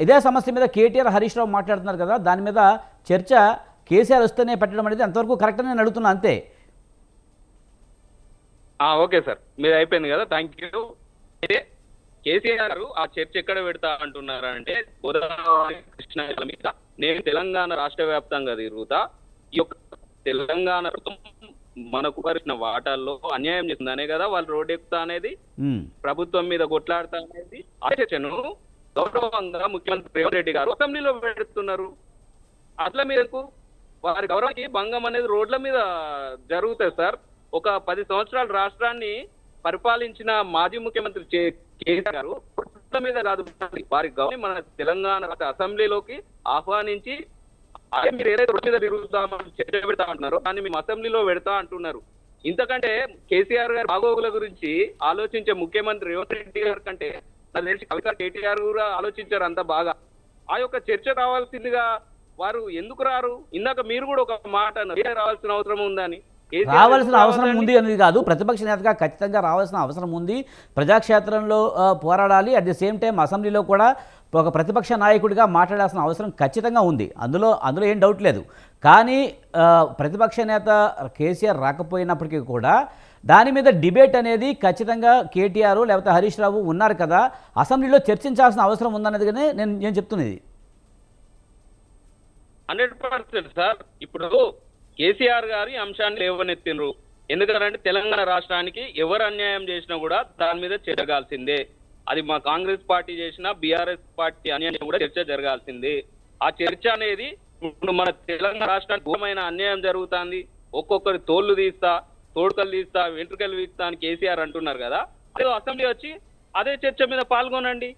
Speaker 1: ఇదే సమస్య మీద కేటీఆర్, హరీష్ రావు మాట్లాడుతున్నారు కదా, దాని మీద చర్చ కేసీఆర్ వస్తేనే పెట్టడం అనేది అంతవరకు కరెక్ట్ అని నేను అడుగుతున్నా, అంతే.
Speaker 4: ఓకే సార్, మీరు అయిపోయింది కదా, థ్యాంక్ యూ. కేసీఆర్ గారు ఆ చర్చ ఎక్కడ పెడతా అంటున్నారా అంటే, గోదావరి కృష్ణా మీద నేను తెలంగాణ రాష్ట్ర వ్యాప్తంగా తిరుగుతా, ఈ యొక్క తెలంగాణ మనకు పరిచిన వాటాల్లో అన్యాయం చేస్తుందనే కదా వాళ్ళు రోడ్డు ఎక్కుతా అనేది, ప్రభుత్వం మీద కొట్లాడుతా అనేది. ఆ చర్చను గౌరవంగా ముఖ్యమంత్రి రేవంత్ రెడ్డి గారు అసెంబ్లీలో పెడుతున్నారు. అట్లా మీకు వారి గౌరవానికి భంగం అనేది రోడ్ల మీద జరుగుతుంది సార్. ఒక 10 సంవత్సరాలు రాష్ట్రాన్ని పరిపాలించిన మాజీ ముఖ్యమంత్రి కేసీఆర్ గారు రోడ్ల మీద కాదు, వారి గౌరవం మన తెలంగాణ రాష్ట్ర అసెంబ్లీలోకి ఆహ్వానించి, అదే మీరు ఏదైతే రోడ్డు మీద తిరుగుతామని చర్చ పెడతా అంటున్నారో దాన్ని మేము అసెంబ్లీలో పెడతా అంటున్నారు. ఇంతకంటే కేసీఆర్ గారి బాగోగుల గురించి ఆలోచించే ముఖ్యమంత్రి రేవంత్ రెడ్డి గారి కంటే నాకు తెలిసి కవిత కేటీఆర్ కూడా ఆలోచించారు అంత బాగా. ఆ యొక్క చర్చ రావాల్సిందిగా వారు ఎందుకు రారు? ఇందాక మీరు కూడా ఒక మాట రావాల్సిన అవసరం ఉందని.
Speaker 1: రావాల్సిన అవసరం ఉంది అనేది కాదు, ప్రతిపక్ష నేతగా ఖచ్చితంగా రావాల్సిన అవసరం ఉంది, ప్రజాక్షేత్రంలో పోరాడాలి, అట్ ది సేమ్ టైం అసెంబ్లీలో కూడా ఒక ప్రతిపక్ష నాయకుడిగా మాట్లాడాల్సిన అవసరం ఖచ్చితంగా ఉంది, అందులో ఏం డౌట్ లేదు. కానీ ప్రతిపక్ష నేత కేసీఆర్ రాకపోయినప్పటికీ కూడా దాని మీద డిబేట్ అనేది ఖచ్చితంగా కేటీఆర్ లేకపోతే హరీష్ రావు ఉన్నారు కదా, అసెంబ్లీలో చర్చించాల్సిన అవసరం ఉందనేది నేను చెప్తున్నది.
Speaker 4: 100% సార్. ఇప్పుడు కేసీఆర్ గారి అంశాన్ని లేవనెత్తినరు, ఎందుకంటే తెలంగాణ రాష్ట్రానికి ఎవరు అన్యాయం చేసినా కూడా దాని మీద చర్చ జరగాల్సిందే. అది మా కాంగ్రెస్ పార్టీ చేసినా బీఆర్ఎస్ పార్టీ అన్యాయం కూడా చర్చ జరగాల్సిందే. ఆ చర్చ అనేది ఇప్పుడు మన తెలంగాణ రాష్ట్రానికి ఘోరమైన అన్యాయం జరుగుతుంది, ఒక్కొక్కరి తోళ్లు తీస్తా, తోడుకలు తీస్తా, వెంట్రుకలు తీస్తా అని కేసీఆర్ అంటున్నారు కదా, అదే అసెంబ్లీ వచ్చి అదే చర్చ మీద పాల్గొనండి.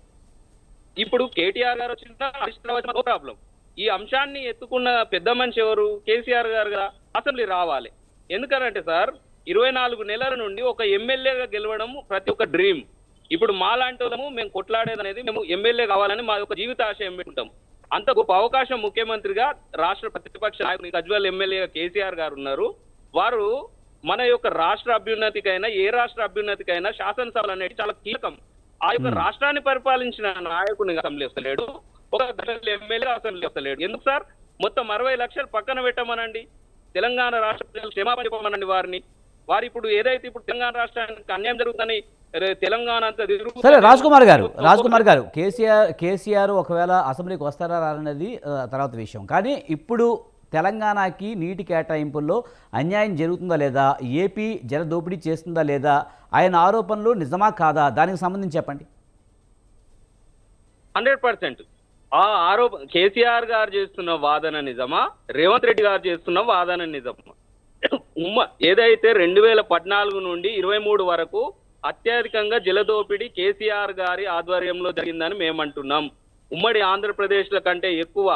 Speaker 4: ఇప్పుడు కేటీఆర్ గారు వచ్చిన ప్రాబ్లం, ఈ అంశాన్ని ఎత్తుకున్న పెద్ద మనిషి ఎవరు? కేసీఆర్ గారు కదా, అసెంబ్లీ రావాలి. ఎందుకనంటే సార్, 24 నెలల నుండి ఒక ఎమ్మెల్యేగా గెలవడం ప్రతి ఒక్క డ్రీమ్. ఇప్పుడు మాలాంటి వాళ్ళము మేము కొట్లాడేది అనేది, మేము ఎమ్మెల్యే కావాలని మా యొక్క జీవిత ఆశయం పెట్టుకుంటాం. అంత గొప్ప అవకాశం ముఖ్యమంత్రిగా రాష్ట్ర ప్రతిపక్ష నాయకుని గజ్వేల్ ఎమ్మెల్యేగా కేసీఆర్ గారు ఉన్నారు. వారు మన యొక్క రాష్ట్ర అభ్యున్నతికైనా ఏ రాష్ట్ర అభ్యున్నతికైనా శాసనసభలు అనేది చాలా కీలకం. ఆ యొక్క రాష్ట్రాన్ని పరిపాలించిన నాయకుని అసెంబ్లీ వస్తలేడు, ఒక ఎమ్మెల్యే అసెంబ్లీ వస్తలేడు. ఎందుకు సార్? మొత్తం 60 లక్షలు పక్కన పెట్టమనండి, తెలంగాణ రాష్ట్ర ప్రజలు క్షమాపణ చెప్పమనండి వారిని. వారు ఇప్పుడు ఏదైతే ఇప్పుడు తెలంగాణ రాష్ట్రానికి అన్యాయం జరుగుతుందని తెలంగాణ అంతా
Speaker 1: సరే, రాజ్ కుమార్ గారు కేసీఆర్ ఒకవేళ అసెంబ్లీకి వస్తారా అనేది తర్వాత విషయం. కానీ ఇప్పుడు తెలంగాణకి నీటి కేటాయింపుల్లో అన్యాయం జరుగుతుందా లేదా, ఏపీ జల దోపిడీ చేస్తుందా లేదా, ఆయన ఆరోపణలు నిజమా కాదా, దానికి సంబంధించి చెప్పండి.
Speaker 4: 100% ఆ ఆరోపణ కేసీఆర్ గారు చేస్తున్న వాదన నిజమా, రేవంత్ రెడ్డి గారు చేస్తున్న వాదన నిజమా? ఏదైతే 2014 నుండి 23 వరకు అత్యధికంగా జలదోపిడీ కేసీఆర్ గారి ఆధ్వర్యంలో జరిగిందని మేమంటున్నాం. ఉమ్మడి ఆంధ్రప్రదేశ్ల కంటే ఎక్కువ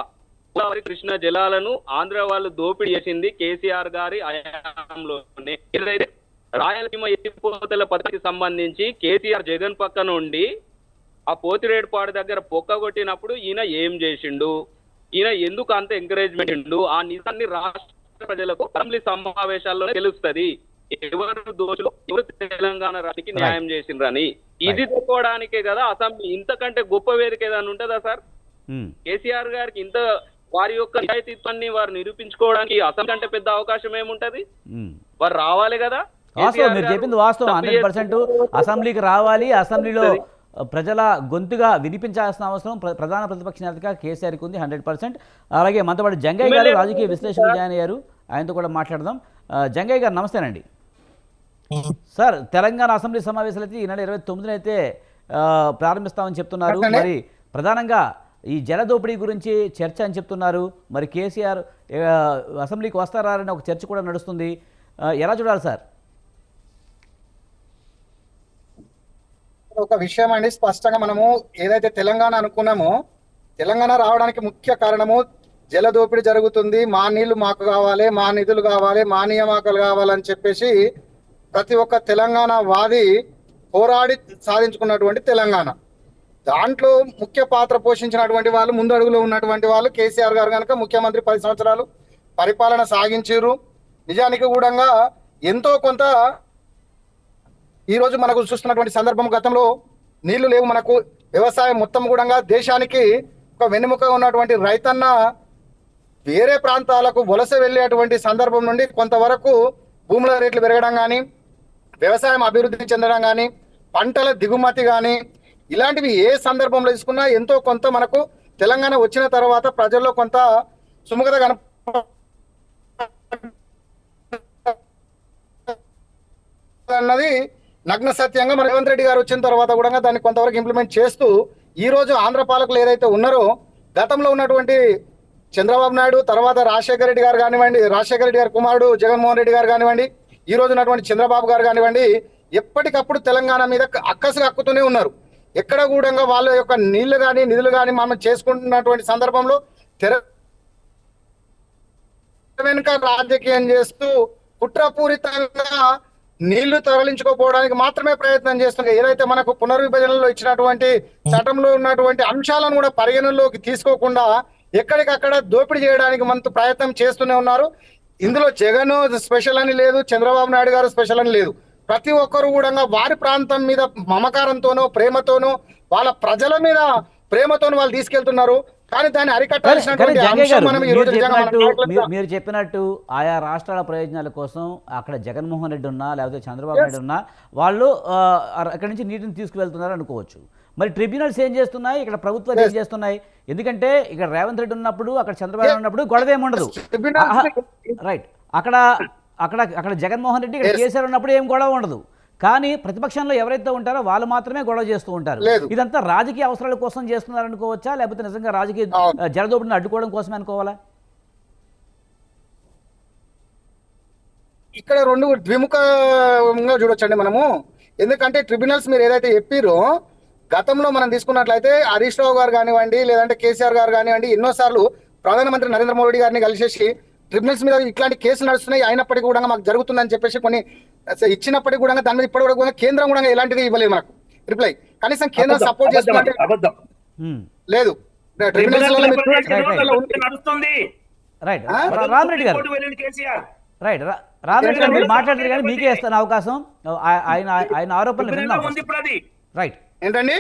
Speaker 4: గోదావరి కృష్ణ జలాలను ఆంధ్ర వాళ్ళు దోపిడీ చేసింది కేసీఆర్ గారి హయాంలోనే. ఏదైతే రాయలసీమ ఎత్తిపోతల పథకానికి సంబంధించి కేసీఆర్ జగన్ పక్క నుండి ఆ పోతిరేడుపాడు దగ్గర పొక్కగొట్టినప్పుడు ఈయన ఏం చేసిండు, ఈయన ఎందుకు అంత ఎంకరేజ్మెంట్ ఉండు, ఆ నిజాన్ని రాష్ట్ర ప్రజలకు అసెంబ్లీ సమావేశాల్లోనే తెలుస్తుంది. ఎవరు దోషులు, ఎవరు తెలంగాణ రాష్ట్రానికి న్యాయం చేసిండ్రని. ఇది చెప్పుకోవడానికే కదా అసెంబ్లీ. ఇంతకంటే గొప్ప వేదిక ఏదైనా ఉంటుందా సార్? కేసీఆర్ గారికి ఇంత వారి యొక్క నిజాయితీత్వాన్ని వారు నిరూపించుకోవడానికి అసెంబ్లీ కంటే పెద్ద అవకాశం ఏముంటది? వారు రావాలి కదా.
Speaker 1: వాస్తవం, మీరు చెప్పింది వాస్తవం. 100% అసెంబ్లీకి రావాలి, అసెంబ్లీలో ప్రజల గొంతుగా వినిపించాల్సిన అవసరం ప్రధాన ప్రతిపక్ష నేతగా కేసీఆర్కి ఉంది 100%. అలాగే మనతో పాటు జంగయ్య గారు రాజకీయ విశ్లేషకులు జాయిన్ అయ్యారు. ఆయనతో కూడా మాట్లాడదాం. జంగయ్య గారు నమస్తేనండి. సార్, తెలంగాణ అసెంబ్లీ సమావేశాలు అయితే ఈ నెల 29న అయితే ప్రారంభిస్తామని చెప్తున్నారు. మరి ప్రధానంగా ఈ జల దోపిడీ గురించి చర్చ అని చెప్తున్నారు. మరి కేసీఆర్ అసెంబ్లీకి వస్తారా అని ఒక చర్చ కూడా నడుస్తుంది. ఎలా చూడాలి సార్?
Speaker 5: ఒక విషయం అండి, స్పష్టంగా మనము ఏదైతే తెలంగాణ అనుకున్నామో, తెలంగాణ రావడానికి ముఖ్య కారణము జల దోపిడీ జరుగుతుంది, మా నీళ్లు మాకు కావాలి, మా నిధులు కావాలి, మా నియామకాలు కావాలని చెప్పేసి ప్రతి ఒక్క తెలంగాణ వాది పోరాడి సాధించుకున్నటువంటి తెలంగాణ. దాంట్లో ముఖ్య పాత్ర పోషించినటువంటి వాళ్ళు, ముందు అడుగులో ఉన్నటువంటి వాళ్ళు కేసీఆర్ గారు కనుక ముఖ్యమంత్రి 10 సంవత్సరాలు పరిపాలన సాగించారు. నిజానికి కూడా ఎంతో కొంత ఈ రోజు మనకు చూస్తున్నటువంటి సందర్భం, గతంలో నీళ్లు లేవు, మనకు వ్యవసాయం మొత్తం కూడా దేశానికి ఒక వెన్నెముక ఉన్నటువంటి రైతన్న వేరే ప్రాంతాలకు వలస వెళ్ళేటువంటి సందర్భం నుండి కొంతవరకు భూముల రేట్లు పెరగడం కానీ, వ్యవసాయం అభివృద్ధి చెందడం కానీ, పంటల దిగుమతి కానీ, ఇలాంటివి ఏ సందర్భంలో తీసుకున్నా ఎంతో కొంత మనకు తెలంగాణ వచ్చిన తర్వాత ప్రజల్లో కొంత సుముఖత అన్నది నగ్న సత్యంగా మన రేవంత్ రెడ్డి గారు వచ్చిన తర్వాత కూడా దాన్ని కొంతవరకు ఇంప్లిమెంట్ చేస్తూ ఈ రోజు ఆంధ్ర పాలకులు ఏదైతే ఉన్నారో, గతంలో ఉన్నటువంటి చంద్రబాబు నాయుడు, తర్వాత రాజశేఖర రెడ్డి గారు కానివ్వండి, రాజశేఖర రెడ్డి గారి కుమారుడు జగన్మోహన్ రెడ్డి గారు కానివ్వండి, ఈ రోజు ఉన్నటువంటి చంద్రబాబు గారు కానివ్వండి, ఎప్పటికప్పుడు తెలంగాణ మీద అక్కసు కక్కుతూనే ఉన్నారు. ఎక్కడ కూడా వాళ్ళ యొక్క నీళ్లు కానీ నిధులు కానీ మనం చేసుకుంటున్నటువంటి సందర్భంలో తెర వెనుక రాజకీయం చేస్తూ కుట్రపూరితంగా నీళ్లు తరలించుకోపోవడానికి మాత్రమే ప్రయత్నం చేస్తున్నారు. ఏదైతే మనకు పునర్విభజనలో ఇచ్చినటువంటి చట్టంలో ఉన్నటువంటి అంశాలను కూడా పరిగణనలోకి తీసుకోకుండా ఎక్కడికక్కడ దోపిడీ చేయడానికి మనతో ప్రయత్నం చేస్తూనే ఉన్నారు. ఇందులో జగన్ స్పెషల్ అని లేదు, చంద్రబాబు నాయుడు గారు స్పెషల్ అని లేదు. ప్రతి ఒక్కరు కూడా వారి ప్రాంతం మీద మమకారంతోనో ప్రేమతోనో వాళ్ళ ప్రజల మీద ప్రేమతోనో వాళ్ళు తీసుకెళ్తున్నారు. కానీ దాన్ని అరికట్టాల్సినటువంటి అంశం మనం ఈ రోజు
Speaker 1: మీరు చెప్పినట్టు ఆయా రాష్ట్రాల ప్రయోజనాల కోసం అక్కడ జగన్మోహన్ రెడ్డి ఉన్నా లేకపోతే చంద్రబాబు నాయుడు ఉన్నా వాళ్ళు అక్కడి నుంచి నీటిని తీసుకువెళ్తున్నారు అనుకోవచ్చు. మరి ట్రిబ్యునల్స్ ఏం చేస్తున్నాయి, ఇక్కడ ప్రభుత్వాలు ఏం చేస్తున్నాయి? ఎందుకంటే ఇక్కడ రేవంత్ రెడ్డి ఉన్నప్పుడు, అక్కడ చంద్రబాబు ఉన్నప్పుడు గొడవ ఏముండదు. రైట్, అక్కడ అక్కడ అక్కడ జగన్మోహన్ రెడ్డి, ఇక్కడ కేసీఆర్ ఉన్నప్పుడు ఏం గొడవ ఉండదు. కానీ ప్రతిపక్షంలో ఎవరైతే ఉంటారో వాళ్ళు మాత్రమే గొడవ చేస్తూ ఉంటారు. ఇదంతా రాజకీయ అవసరాల కోసం చేస్తున్నారు అనుకోవచ్చా, లేకపోతే నిజంగా రాజకీయ జలదోపిడిని అడ్డుకోవడం కోసమే అనుకోవాలా?
Speaker 5: ఇక్కడ రెండు ద్విముఖంగా చూడొచ్చండి మనము. ఎందుకంటే ట్రిబ్యునల్స్ మీరు ఏదైతే చెప్పారో, గతంలో మనం తీసుకున్నట్లయితే హరీష్ రావు గారు కానివ్వండి, లేదంటే కేసీఆర్ గారు కానివ్వండి, ఎన్నోసార్లు ప్రధానమంత్రి నరేంద్ర మోడీ గారిని కలిసేసి ట్రిబ్యునల్స్ మీద ఇట్లాంటి కేసులు నడుస్తున్నాయి, అయినప్పటికీ కూడా మాకు జరుగుతుందని చెప్పేసి కొన్ని ఇచ్చినప్పటికీ కూడా దాని మీద ఇప్పటి కూడా కేంద్రం కూడా ఎలాంటిది ఇవ్వలేదు మనకు రిప్లై. కనీసం కేంద్రం సపోర్ట్ చేస్తుందంటే లేదు.
Speaker 1: రైట్, రామరెడ్డి గారు మీరు మాట్లాడారు కానీ మీకే ఇస్తాను అవకాశం. ఆయన ఆరోపణలు రైట్
Speaker 2: ఏంటండి,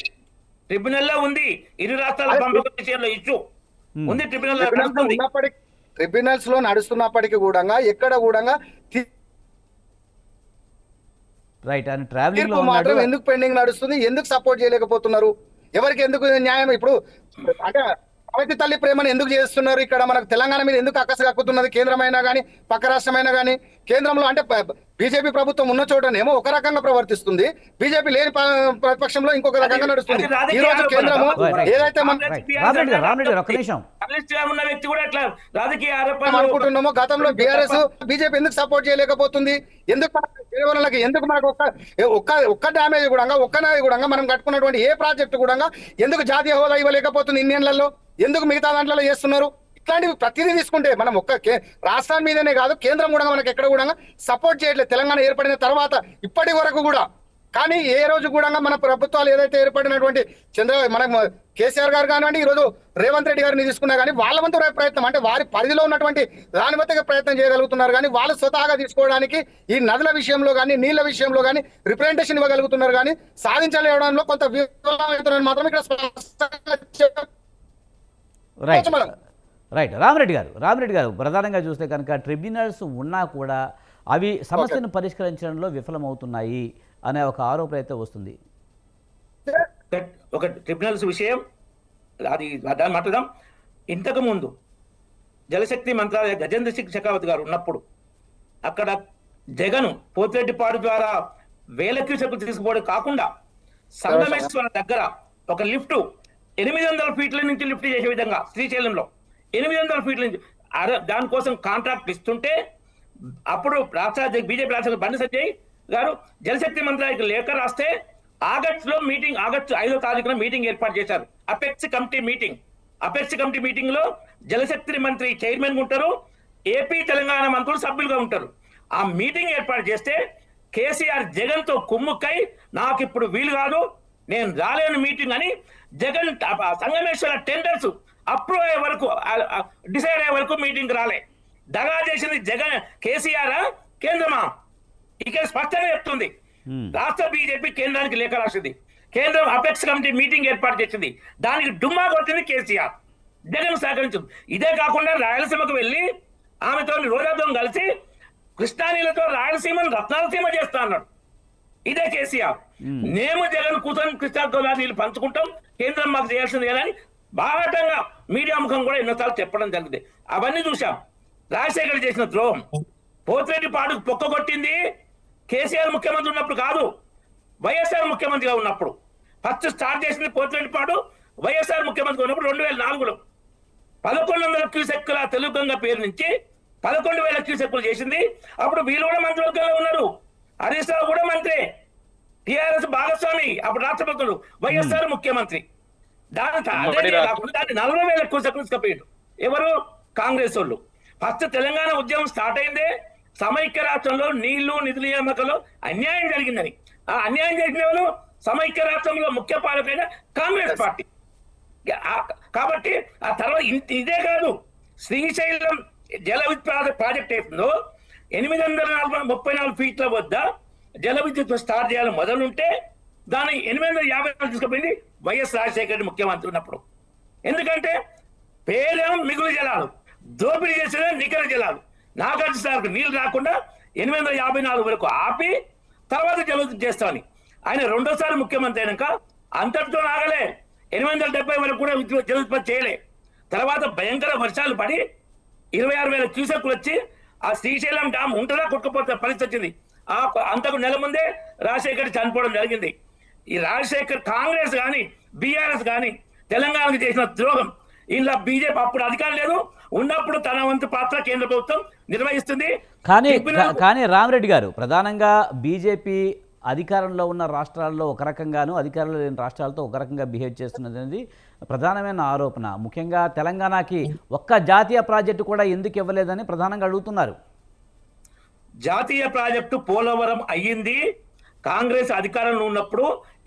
Speaker 2: ట్రిబ్యునల్ లో ఉంది, ఇరు రాష్ట్రాల పంపకం విషయంలో ఇష్యూ ఉంది.
Speaker 5: ట్రిబ్యునల్స్ లో నడుస్తున్నప్పటికీ కూడా ఎక్కడ కూడా
Speaker 1: ట్రావెలింగ్
Speaker 5: మాత్రం ఎందుకు పెండింగ్ నడుస్తుంది, ఎందుకు సపోర్ట్ చేయలేకపోతున్నారు, ఎవరికి ఎందుకు న్యాయం? ఇప్పుడు అంటే ప్రగతి తల్లి ప్రేమను ఎందుకు చేస్తున్నారు? ఇక్కడ మనకు తెలంగాణ మీద ఎందుకు అక్కసు కక్కుతున్నది? కేంద్రమైనా కానీ పక్క రాష్ట్రమైనా కానీ, కేంద్రంలో అంటే బీజేపీ ప్రభుత్వం ఉన్న చోటనేమో ఒక రకంగా ప్రవర్తిస్తుంది, బీజేపీ లేని ప్రతిపక్షంలో ఇంకొక రకంగా నడుస్తుంది. ఈ రోజు కేంద్రము ఏదైతే
Speaker 2: ఉన్న వ్యక్తి కూడా అట్లా రాజకీయ
Speaker 5: అనుకుంటున్నామో, గతంలో బీఆర్ఎస్ బీజేపీ ఎందుకు సపోర్ట్ చేయలేకపోతుంది? ఎందుకు ఎందుకు మనకు ఒక్క డ్యామేజ్ కూడా ఒక్కనాది కూడా మనం కట్టుకున్నటువంటి ఏ ప్రాజెక్టు కూడా ఎందుకు జాతీయ హోదా ఇవ్వలేకపోతుంది? ఇన్నేళ్లలో ఎందుకు మిగతా దాంట్లో చేస్తున్నారు? ఇట్లాంటివి ప్రతిదీ తీసుకుంటే మనం ఒక్క రాష్ట్రాల మీదనే కాదు, కేంద్రం కూడా మనకి ఎక్కడ కూడా సపోర్ట్ చేయట్లేదు. తెలంగాణ ఏర్పడిన తర్వాత ఇప్పటి వరకు కూడా. కానీ ఏ రోజు కూడా మన ప్రభుత్వాలు ఏదైతే ఏర్పడినటువంటి మనం కేసీఆర్ గారు కానివ్వండి, ఈ రోజు రేవంత్ రెడ్డి గారిని తీసుకున్నా కానీ వాళ్ళ వంతు ప్రయత్నం అంటే వారి పరిధిలో ఉన్నటువంటి దాని వద్దగా ప్రయత్నం చేయగలుగుతున్నారు. కానీ వాళ్ళు స్వతహాగా తీసుకోవడానికి ఈ నదుల విషయంలో కానీ నీళ్ల విషయంలో కానీ రిప్రజెంటేషన్ ఇవ్వగలుగుతున్నారు. కానీ సాధించలేవడంలో కొంత విఫలమవుతున్నారు మాత్రం ఇక్కడ.
Speaker 1: రైట్, రామరెడ్డి గారు ప్రధానంగా చూస్తే కనుక ట్రిబ్యునల్స్ ఉన్నా కూడా అవి సమస్యను పరిష్కరించడంలో విఫలమవుతున్నాయి అనే ఒక ఆరోపణ అయితే వస్తుంది.
Speaker 2: ఒక ట్రిబ్యునల్స్ విషయం అది దాన్ని మాట్లాడదాం. ఇంతకు ముందు జలశక్తి మంత్రాలయ గజేంద్ర సింగ్ షెకావత్ గారు ఉన్నప్పుడు అక్కడ జగన్ పోతిరెడ్డిపాడు ద్వారా వేల క్యూసెక్కులు తీసుకుపోవడం కాకుండా సంగమేశ్వర దగ్గర ఒక లిఫ్ట్ 800 ఫీట్ల నుంచి లిఫ్ట్ చేసే విధంగా శ్రీశైలంలో 800 ఫీట్ల నుంచి దానికోసం కాంట్రాక్ట్ ఇస్తుంటే అప్పుడు బీజేపీ రాష్ట్ర బండి సంజయ్ గారు జలశక్తి మంత్రాలయకి లేఖ రాస్తే ఆగస్టులో మీటింగ్, ఆగస్టు 5వ తారీఖున మీటింగ్ ఏర్పాటు చేశారు. అపెక్స్ కమిటీ మీటింగ్ లో జలశక్తి మంత్రి చైర్మన్ ఉంటారు, ఏపీ తెలంగాణ మంత్రులు సభ్యులుగా ఉంటారు. ఆ మీటింగ్ ఏర్పాటు చేస్తే కేసీఆర్ జగన్ తో కుమ్ముక్కై నాకు ఇప్పుడు వీలు కాదు, నేను రాలేని మీటింగ్ అని జగన్ సంగమేశ్వర టెండర్స్ అప్రూవ్ అయ్యే వరకు, డిసైడ్ అయ్యే వరకు మీటింగ్ రాలే. దగా చేసింది జగన్ కేసీఆర్ కేంద్రమా? ఇక్కడ స్పష్టంగా చెప్తుంది. రాష్ట్ర బీజేపీ కేంద్రానికి లేఖ రాసింది, కేంద్రం అపెక్స్ కమిటీ మీటింగ్ ఏర్పాటు చేసింది, దానికి డుమ్మా కొట్టింది కేసీఆర్, జగన్ సహకరించింది. ఇదే కాకుండా రాయలసీమకు వెళ్ళి ఆమెతో రోజాతో కలిసి కృష్ణానీలతో రాయలసీమను రత్నాలసీమ చేస్తా అన్నాడు. ఇదే కేసీఆర్. మేము జగన్ కూతురు కృష్ణా గోదావరి నీళ్ళు పంచుకుంటాం, కేంద్రం మాకు చేయాల్సింది అని బాహటంగా మీడియా ముఖం కూడా ఎన్నోసార్లు చెప్పడం జరిగింది. అవన్నీ చూసాం. రాజశేఖర్ చేసిన ద్రోహం, పోతిరెడ్డిపాడు పొక్కగొట్టింది కేసీఆర్ ముఖ్యమంత్రి ఉన్నప్పుడు కాదు, వైఎస్ఆర్ ముఖ్యమంత్రిగా ఉన్నప్పుడు. ఫస్ట్ స్టార్ట్ చేసింది పోతిరెడ్డిపాడు వైఎస్ఆర్ ముఖ్యమంత్రి ఉన్నప్పుడు 2004లో 1100 క్యూసెక్కుల తెలుగు గంగ పేరు నుంచి 11,000 క్యూసెక్కులు చేసింది. అప్పుడు వీళ్ళు కూడా మంత్రివర్గంలో ఉన్నారు, హరీష్ రావు కూడా మంత్రి, టిఆర్ఎస్ భాగస్వామి, అప్పుడు రాష్ట్రపతులు, వైఎస్ఆర్ ముఖ్యమంత్రి. దాని కాకుండా దాన్ని 40,000 క్యూసెక్కులు తీసుకుపోయాడు ఎవరు? కాంగ్రెస్ వాళ్ళు. ఫస్ట్ తెలంగాణ ఉద్యమం స్టార్ట్ అయిందే సమైక్య రాష్ట్రంలో నీళ్లు నిధుల నియామకంలో అన్యాయం జరిగిందని. ఆ అన్యాయం జరిగిన వాళ్ళు సమైక్య రాష్ట్రంలో ముఖ్య పాలకులైన కాంగ్రెస్ పార్టీ. కాబట్టి ఆ తర్వాత ఇదే కాదు, శ్రీశైలం జల విద్యుత్ ప్రాజెక్ట్ ఏదో 834 ఫీట్ల వద్ద జల విద్యుత్ స్టార్ట్ చేయాలని మొదలుంటే దాన్ని 850 తీసుకుపోయింది వైఎస్ రాజశేఖర రెడ్డి ముఖ్యమంత్రి ఉన్నప్పుడు. ఎందుకంటే పేదం మిగులు జలాలు, దోపిడీ చేసిన నికర జలాలు, నాగార్జునసాగర్కు నీళ్లు రాకుండా 854 వరకు ఆపి తర్వాత జల విద్యుత్ చేస్తామని. ఆయన రెండోసారి ముఖ్యమంత్రి అయినాక అంతటితో ఆగలే, 870 వరకు కూడా జల ఉత్పత్తి చేయలే. తర్వాత భయంకర వర్షాలు పడి 26,000 క్యూసెక్కులు వచ్చి ఆ శ్రీశైలం డ్యామ్ ఉంటుందా కొట్టుకుపోతే పరిస్థితి వచ్చింది. అంతకు నెల ముందే రాజశేఖర్ చనిపోవడం జరిగింది. ఈ రాజశేఖర్ కాంగ్రెస్ కానీ బీఆర్ఎస్ కానీ తెలంగాణకు చేసిన ద్రోహం. ఇలా బీజేపీ అప్పుడు అధికారం లేదు, ఉన్నప్పుడు తన వంతు పాత్ర కేంద్ర ప్రభుత్వం నిర్వహిస్తుంది.
Speaker 1: కానీ రామిరెడ్డి గారు, ప్రధానంగా బీజేపీ అధికారంలో ఉన్న రాష్ట్రాల్లో ఒక రకంగాను, అధికారంలో లేని రాష్ట్రాలతో ఒక రకంగా బిహేవ్ చేస్తున్నది అనేది ప్రధానమైన ఆరోపణ. ముఖ్యంగా తెలంగాణకి ఒక్క జాతీయ ప్రాజెక్టు కూడా ఎందుకు ఇవ్వలేదని ప్రధానంగా అడుగుతున్నారు.
Speaker 2: జాతీయ ప్రాజెక్టు పోలవరం అయ్యింది కాంగ్రెస్ అధికారంలో ఉన్నప్పుడు.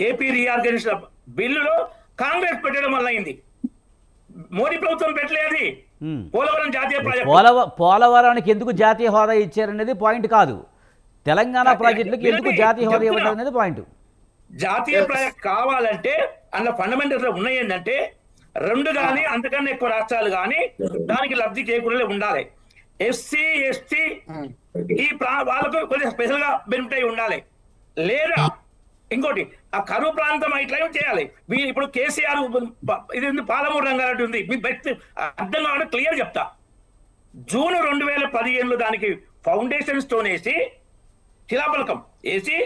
Speaker 2: ఏపీ రీఆర్గనైజేషన్ బిల్లులో కాంగ్రెస్ పెట్టడం వల్ల అయింది, మోడీ ప్రభుత్వం పెట్టలేదు. పోలవరం జాతీయ ప్రాజెక్టు,
Speaker 1: పోలవరానికి ఎందుకు జాతీయ హోదా ఇచ్చారనేది పాయింట్ కాదు, తెలంగాణ ప్రాజెక్టులకు ఎందుకు జాతీయ హోదా ఇవ్వడం అనేది పాయింట్.
Speaker 2: జాతీయ ప్రాజెక్ట్ కావాలంటే అందులో ఫండమెంటల్స్ ఉన్నాయి ఏంటంటే 2 కానీ అంతకన్నా ఎక్కువ రాష్ట్రాలు కానీ దానికి లబ్ధి చేకూరలే ఉండాలి. ఎస్సీ ఎస్టీ ఈ వాళ్ళకు కొంచెం స్పెషల్ గా బెనిఫిట్ అయి ఉండాలి. లేదా ఇంకోటి ఆ కరువు ప్రాంతం ఇట్లా చేయాలి. ఇప్పుడు కేసీఆర్ ఇది ఉంది, పాలమూరు రంగారెడ్డి ఉంది, మీకు బెస్ట్ అర్థం కావాలంటే క్లియర్ చెప్తా. జూన్ 2015లో దానికి ఫౌండేషన్ స్టోన్ వేసి శిలాఫలకం వేసి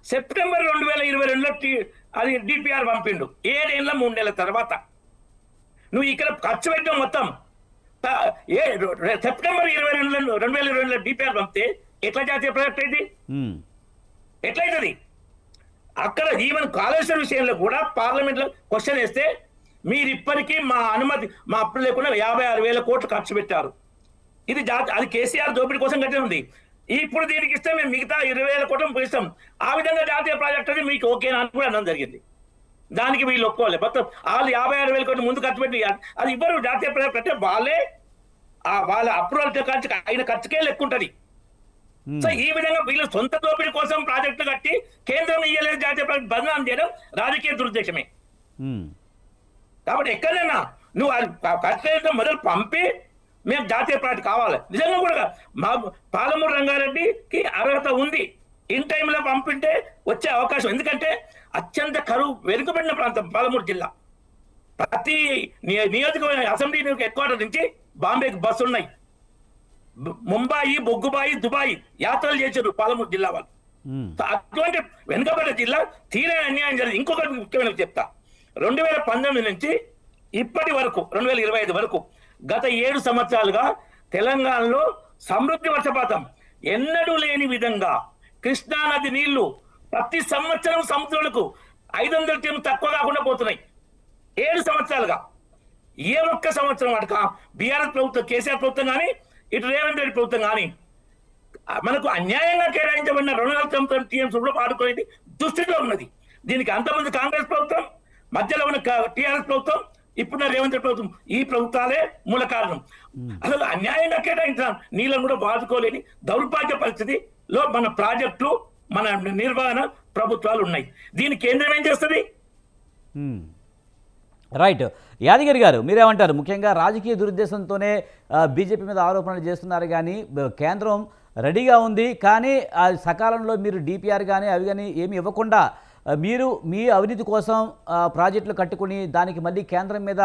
Speaker 2: సెప్టెంబర్ 2022లో అది డిపిఆర్ పంపిండు. 7 ఏళ్ళ 3 నెలల తర్వాత నువ్వు ఇక్కడ ఖర్చు పెట్టాం మొత్తం. సెప్టెంబర్ 2022లో డిపిఆర్ పంపితే ఎట్లా జాతీయ ప్రాజెక్ట్ అయింది? ఎట్లయితుంది? అక్కడ ఈవెన్ కాళేశ్వరం విషయంలో కూడా పార్లమెంట్ లో క్వశ్చన్ వేస్తే మీరు ఇప్పటికీ మా అనుమతి, మా అప్పుడు లేకుండా 56,000 కోట్లు ఖర్చు పెట్టారు. ఇది అది కేసీఆర్ దోపిడీ కోసం కట్టే ఉంది. ఇప్పుడు దీనికి ఇస్తే మేము మిగతా 20,000 కోట్లను పోయిస్తాం. ఆ విధంగా జాతీయ ప్రాజెక్ట్ అది మీకు ఓకేనా అని కూడా అనడం జరిగింది. దానికి వీళ్ళు ఒప్పుకోవాలి. మొత్తం వాళ్ళు 56,000 కోట్లు ముందు ఖర్చు పెట్టి అది ఇవ్వరు. జాతీయ ప్రాజెక్ట్ అంటే వాళ్ళ అప్రూవల్ ఖర్చు అయిన ఖర్చుకే లెక్క ఉంటుంది. సో ఈ విధంగా వీళ్ళు సొంత దోపిడీ కోసం ప్రాజెక్టులు కట్టి కేంద్రం ఇయ్యలేదు జాతీయ ప్రాజెక్ట్ బదనాం చేయడం రాజకీయ దురుద్దేశమే. కాబట్టి ఎక్కడైనా నువ్వు ఖర్చు మొదలు పంపి మేము జాతీయ ప్రాజెక్ట్ కావాలి. నిజంగా కూడా మా పాలమూరు రంగారెడ్డికి అర్హత ఉంది, ఇన్ టైంలో పంపింటే వచ్చే అవకాశం. ఎందుకంటే అత్యంత కరువు వెనుకబడిన ప్రాంతం పాలమూరు జిల్లా. ప్రతి నియోజకవర్గ అసెంబ్లీ హెడ్ క్వార్టర్ నుంచి బాంబేకి బస్సులు ఉన్నాయి, ముంబాయి, బొగ్గుబాయి, దుబాయ్ యాత్రలు చేశారు పాలమూరు జిల్లా వాళ్ళు. అటువంటి వెనుకబడ్డ జిల్లా తీరే అన్యాయం జరిగింది. ఇంకొకటి ముఖ్యమైన చెప్తా, 2019 నుంచి ఇప్పటి వరకు 2025 వరకు గత 7 సంవత్సరాలుగా తెలంగాణలో సమృద్ధి వర్షపాతం ఎన్నడూ లేని విధంగా కృష్ణా నది నీళ్లు ప్రతి సంవత్సరం సముద్రాలకు 500 టీఎం తక్కువ కాకుండా పోతున్నాయి 7 సంవత్సరాలుగా. ఏ ఒక్క సంవత్సరం అడక బీఆర్ఎస్ ప్రభుత్వం, కేసీఆర్ ప్రభుత్వం కానీ ఇటు రేవంత్ రెడ్డి ప్రభుత్వం కానీ మనకు అన్యాయంగా కేటాయించబడిన 290 టీఎంస్ కూడా పాడుకునేది దుస్థితిలో ఉన్నది. దీనికి అంతమంది కాంగ్రెస్ ప్రభుత్వం, మధ్యలో ఉన్న టీఆర్ఎస్ ప్రభుత్వం, ఇప్పుడు రేవంత్ రెడ్డి ప్రభుత్వం, ఈ ప్రభుత్వాలే మూల కారణం. అసలు అన్యాయంగా కేటాయించిన నీళ్ళను కూడా వాదుకోలేని దౌర్భాగ్య పరిస్థితిలో మన ప్రాజెక్టులు, మన నిర్వహణ ప్రభుత్వాలు ఉన్నాయి. దీన్ని కేంద్రం ఏం చేస్తుంది?
Speaker 1: రైట్. యాదగిరి గారు మీరేమంటారు? ముఖ్యంగా రాజకీయ దురుద్దేశంతోనే బీజేపీ మీద ఆరోపణలు చేస్తున్నారు, కానీ కేంద్రం రెడీగా ఉంది, కానీ సకాలంలో మీరు డిపిఆర్ కానీ అవి కానీ ఏమి ఇవ్వకుండా మీరు మీ అవినీతి కోసం ప్రాజెక్టులు కట్టుకుని దానికి మళ్ళీ కేంద్రం మీద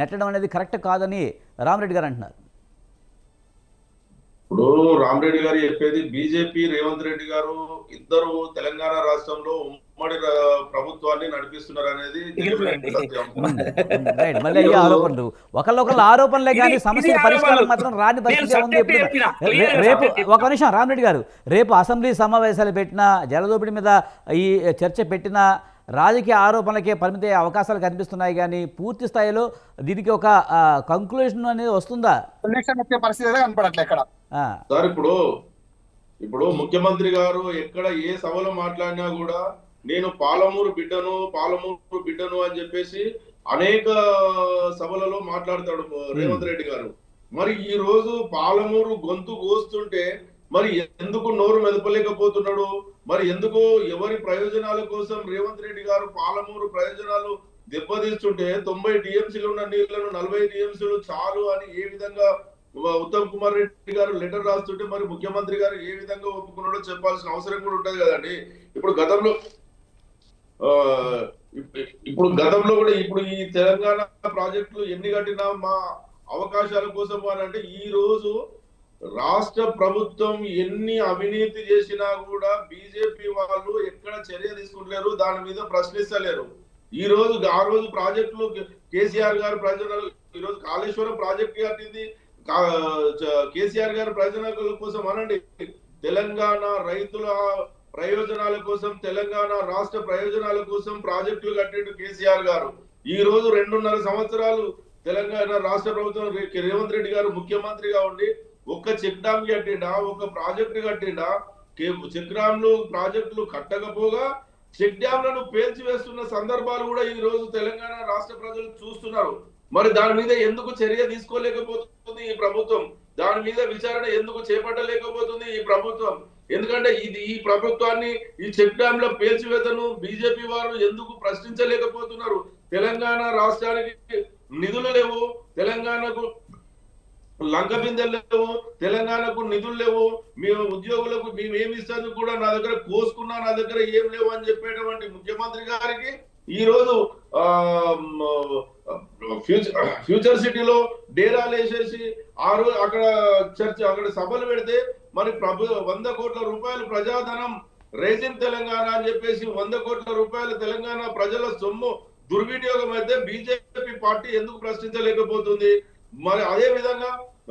Speaker 1: నెట్టడం అనేది కరెక్ట్ కాదని రామరెడ్డి గారు అంటున్నారు.
Speaker 3: ఇప్పుడు రామరెడ్డి గారు చెప్పేది, బీజేపీ రేవంత్ రెడ్డి గారు ఇద్దరు తెలంగాణ రాష్ట్రంలో ఉమ్మడి ప్రభుత్వాన్ని నడిపిస్తున్నారు అనేది
Speaker 1: మళ్ళీ అయ్యే ఆరోపణలు, ఒకళ్ళొకళ్ళ ఆరోపణలే కానీ సమస్యల పరిష్కారం మాత్రం రాని పరిస్థితి ఉంది. రేపు ఒక నిమిషం రామరెడ్డి గారు, రేపు అసెంబ్లీ సమావేశాలు పెట్టినా, జలదోపిడీ మీద ఈ చర్చ పెట్టినా రాజకీయ ఆరోపణలకే పరిమిత అవకాశాలు కనిపిస్తున్నాయి, కానీ పూర్తి స్థాయిలో దీనికి ఒక కంక్లూజన్ అనేది వస్తుందా?
Speaker 5: పరిస్థితి కనపడట్లే ఇక్కడ
Speaker 3: సార్. ఇప్పుడు ముఖ్యమంత్రి గారు ఎక్కడ ఏ సభలో మాట్లాడినా కూడా నేను పాలమూరు బిడ్డను అని చెప్పేసి అనేక సభలలో మాట్లాడతాడు రేవంత్ రెడ్డి గారు. మరి ఈ రోజు పాలమూరు గొంతు కోస్తుంటే మరి ఎందుకు నోరు మెదపలేకపోతున్నాడు? మరి ఎందుకు ఎవరి ప్రయోజనాల కోసం రేవంత్ రెడ్డి గారు పాలమూరు ప్రయోజనాలు దెబ్బతీస్తుంటే 90 టీఎంసీలు ఉన్న నీళ్లను 40 టీఎంసీలు చాలు అని ఏ విధంగా ఉత్తమ్ కుమార్ రెడ్డి గారు లెటర్ రాస్తుంటే మరి ముఖ్యమంత్రి గారు ఏ విధంగా ఒప్పుకున్నాడో చెప్పాల్సిన అవసరం కూడా ఉంటది కదండి. ఇప్పుడు గతంలో కూడా ఇప్పుడు ఈ తెలంగాణ ప్రాజెక్టులు ఎన్ని కట్టినా మా అవకాశాల కోసం అంటే ఈ రోజు రాష్ట్ర ప్రభుత్వం ఎన్ని అవినీతి చేసినా కూడా బీజేపీ వాళ్ళు ఎక్కడ చర్య తీసుకుంటలేరు, దాని మీద ప్రశ్నిస్తలేరు. ఈ రోజు ఆ రోజు ప్రాజెక్టులు కేసీఆర్ గారు ప్రయోజనాలు, ఈ రోజు కాళేశ్వరం ప్రాజెక్ట్ కట్టింది కేసీఆర్ గారి ప్రయోజనాల కోసం అనండి, తెలంగాణ రైతుల ప్రయోజనాల కోసం, తెలంగాణ రాష్ట్ర ప్రయోజనాల కోసం ప్రాజెక్టులు కట్టిండు కేసీఆర్ గారు. ఈ రోజు 2.5 సంవత్సరాలు తెలంగాణ రాష్ట్ర ప్రభుత్వం రేవంత్ రెడ్డి గారు ముఖ్యమంత్రిగా ఉండి ఒక్క చెక్ డ్యామ్ కట్టిండా, ఒక ప్రాజెక్టు కట్టిండా? చెక్ డ్యామ్లు ప్రాజెక్టులు కట్టకపోగా చెక్ డ్యామ్లను పేల్చివేస్తున్న సందర్భాలు కూడా ఈ రోజు తెలంగాణ రాష్ట్ర ప్రజలు చూస్తున్నారు. మరి దాని మీద ఎందుకు చర్య తీసుకోలేకపోతుంది ఈ ప్రభుత్వం? దాని మీద విచారణ ఎందుకు చేపట్టలేకపోతుంది ఈ ప్రభుత్వం? ఎందుకంటే ఈ ప్రభుత్వాన్ని, ఈ చెక్ డ్యామ్ల పేల్చివేతను బీజేపీ వారు ఎందుకు ప్రశ్నించలేకపోతున్నారు? తెలంగాణ రాష్ట్రానికి నిధులు లేవు, తెలంగాణకు లంక బిందెలు లేవు, తెలంగాణకు నిధులు లేవు, మేము ఉద్యోగులకు మేమేమి ఇస్తాను కూడా నా దగ్గర కోసుకున్నా, నా దగ్గర ఏం లేవు అని చెప్పేటువంటి ముఖ్యమంత్రి గారికి ఈ రోజు ఫ్యూచర్ సిటీలో డేరాలు వేసేసి అక్కడ అక్కడ సభలు పెడితే మరి 100 కోట్ల రూపాయలు ప్రజాధనం రేజింగ్ తెలంగాణ అని చెప్పేసి 100 కోట్ల రూపాయలు తెలంగాణ ప్రజల సొమ్ము దుర్వినియోగం అయితే బీజేపీ పార్టీ ఎందుకు ప్రశ్నించలేకపోతుంది? మరి అదే విధంగా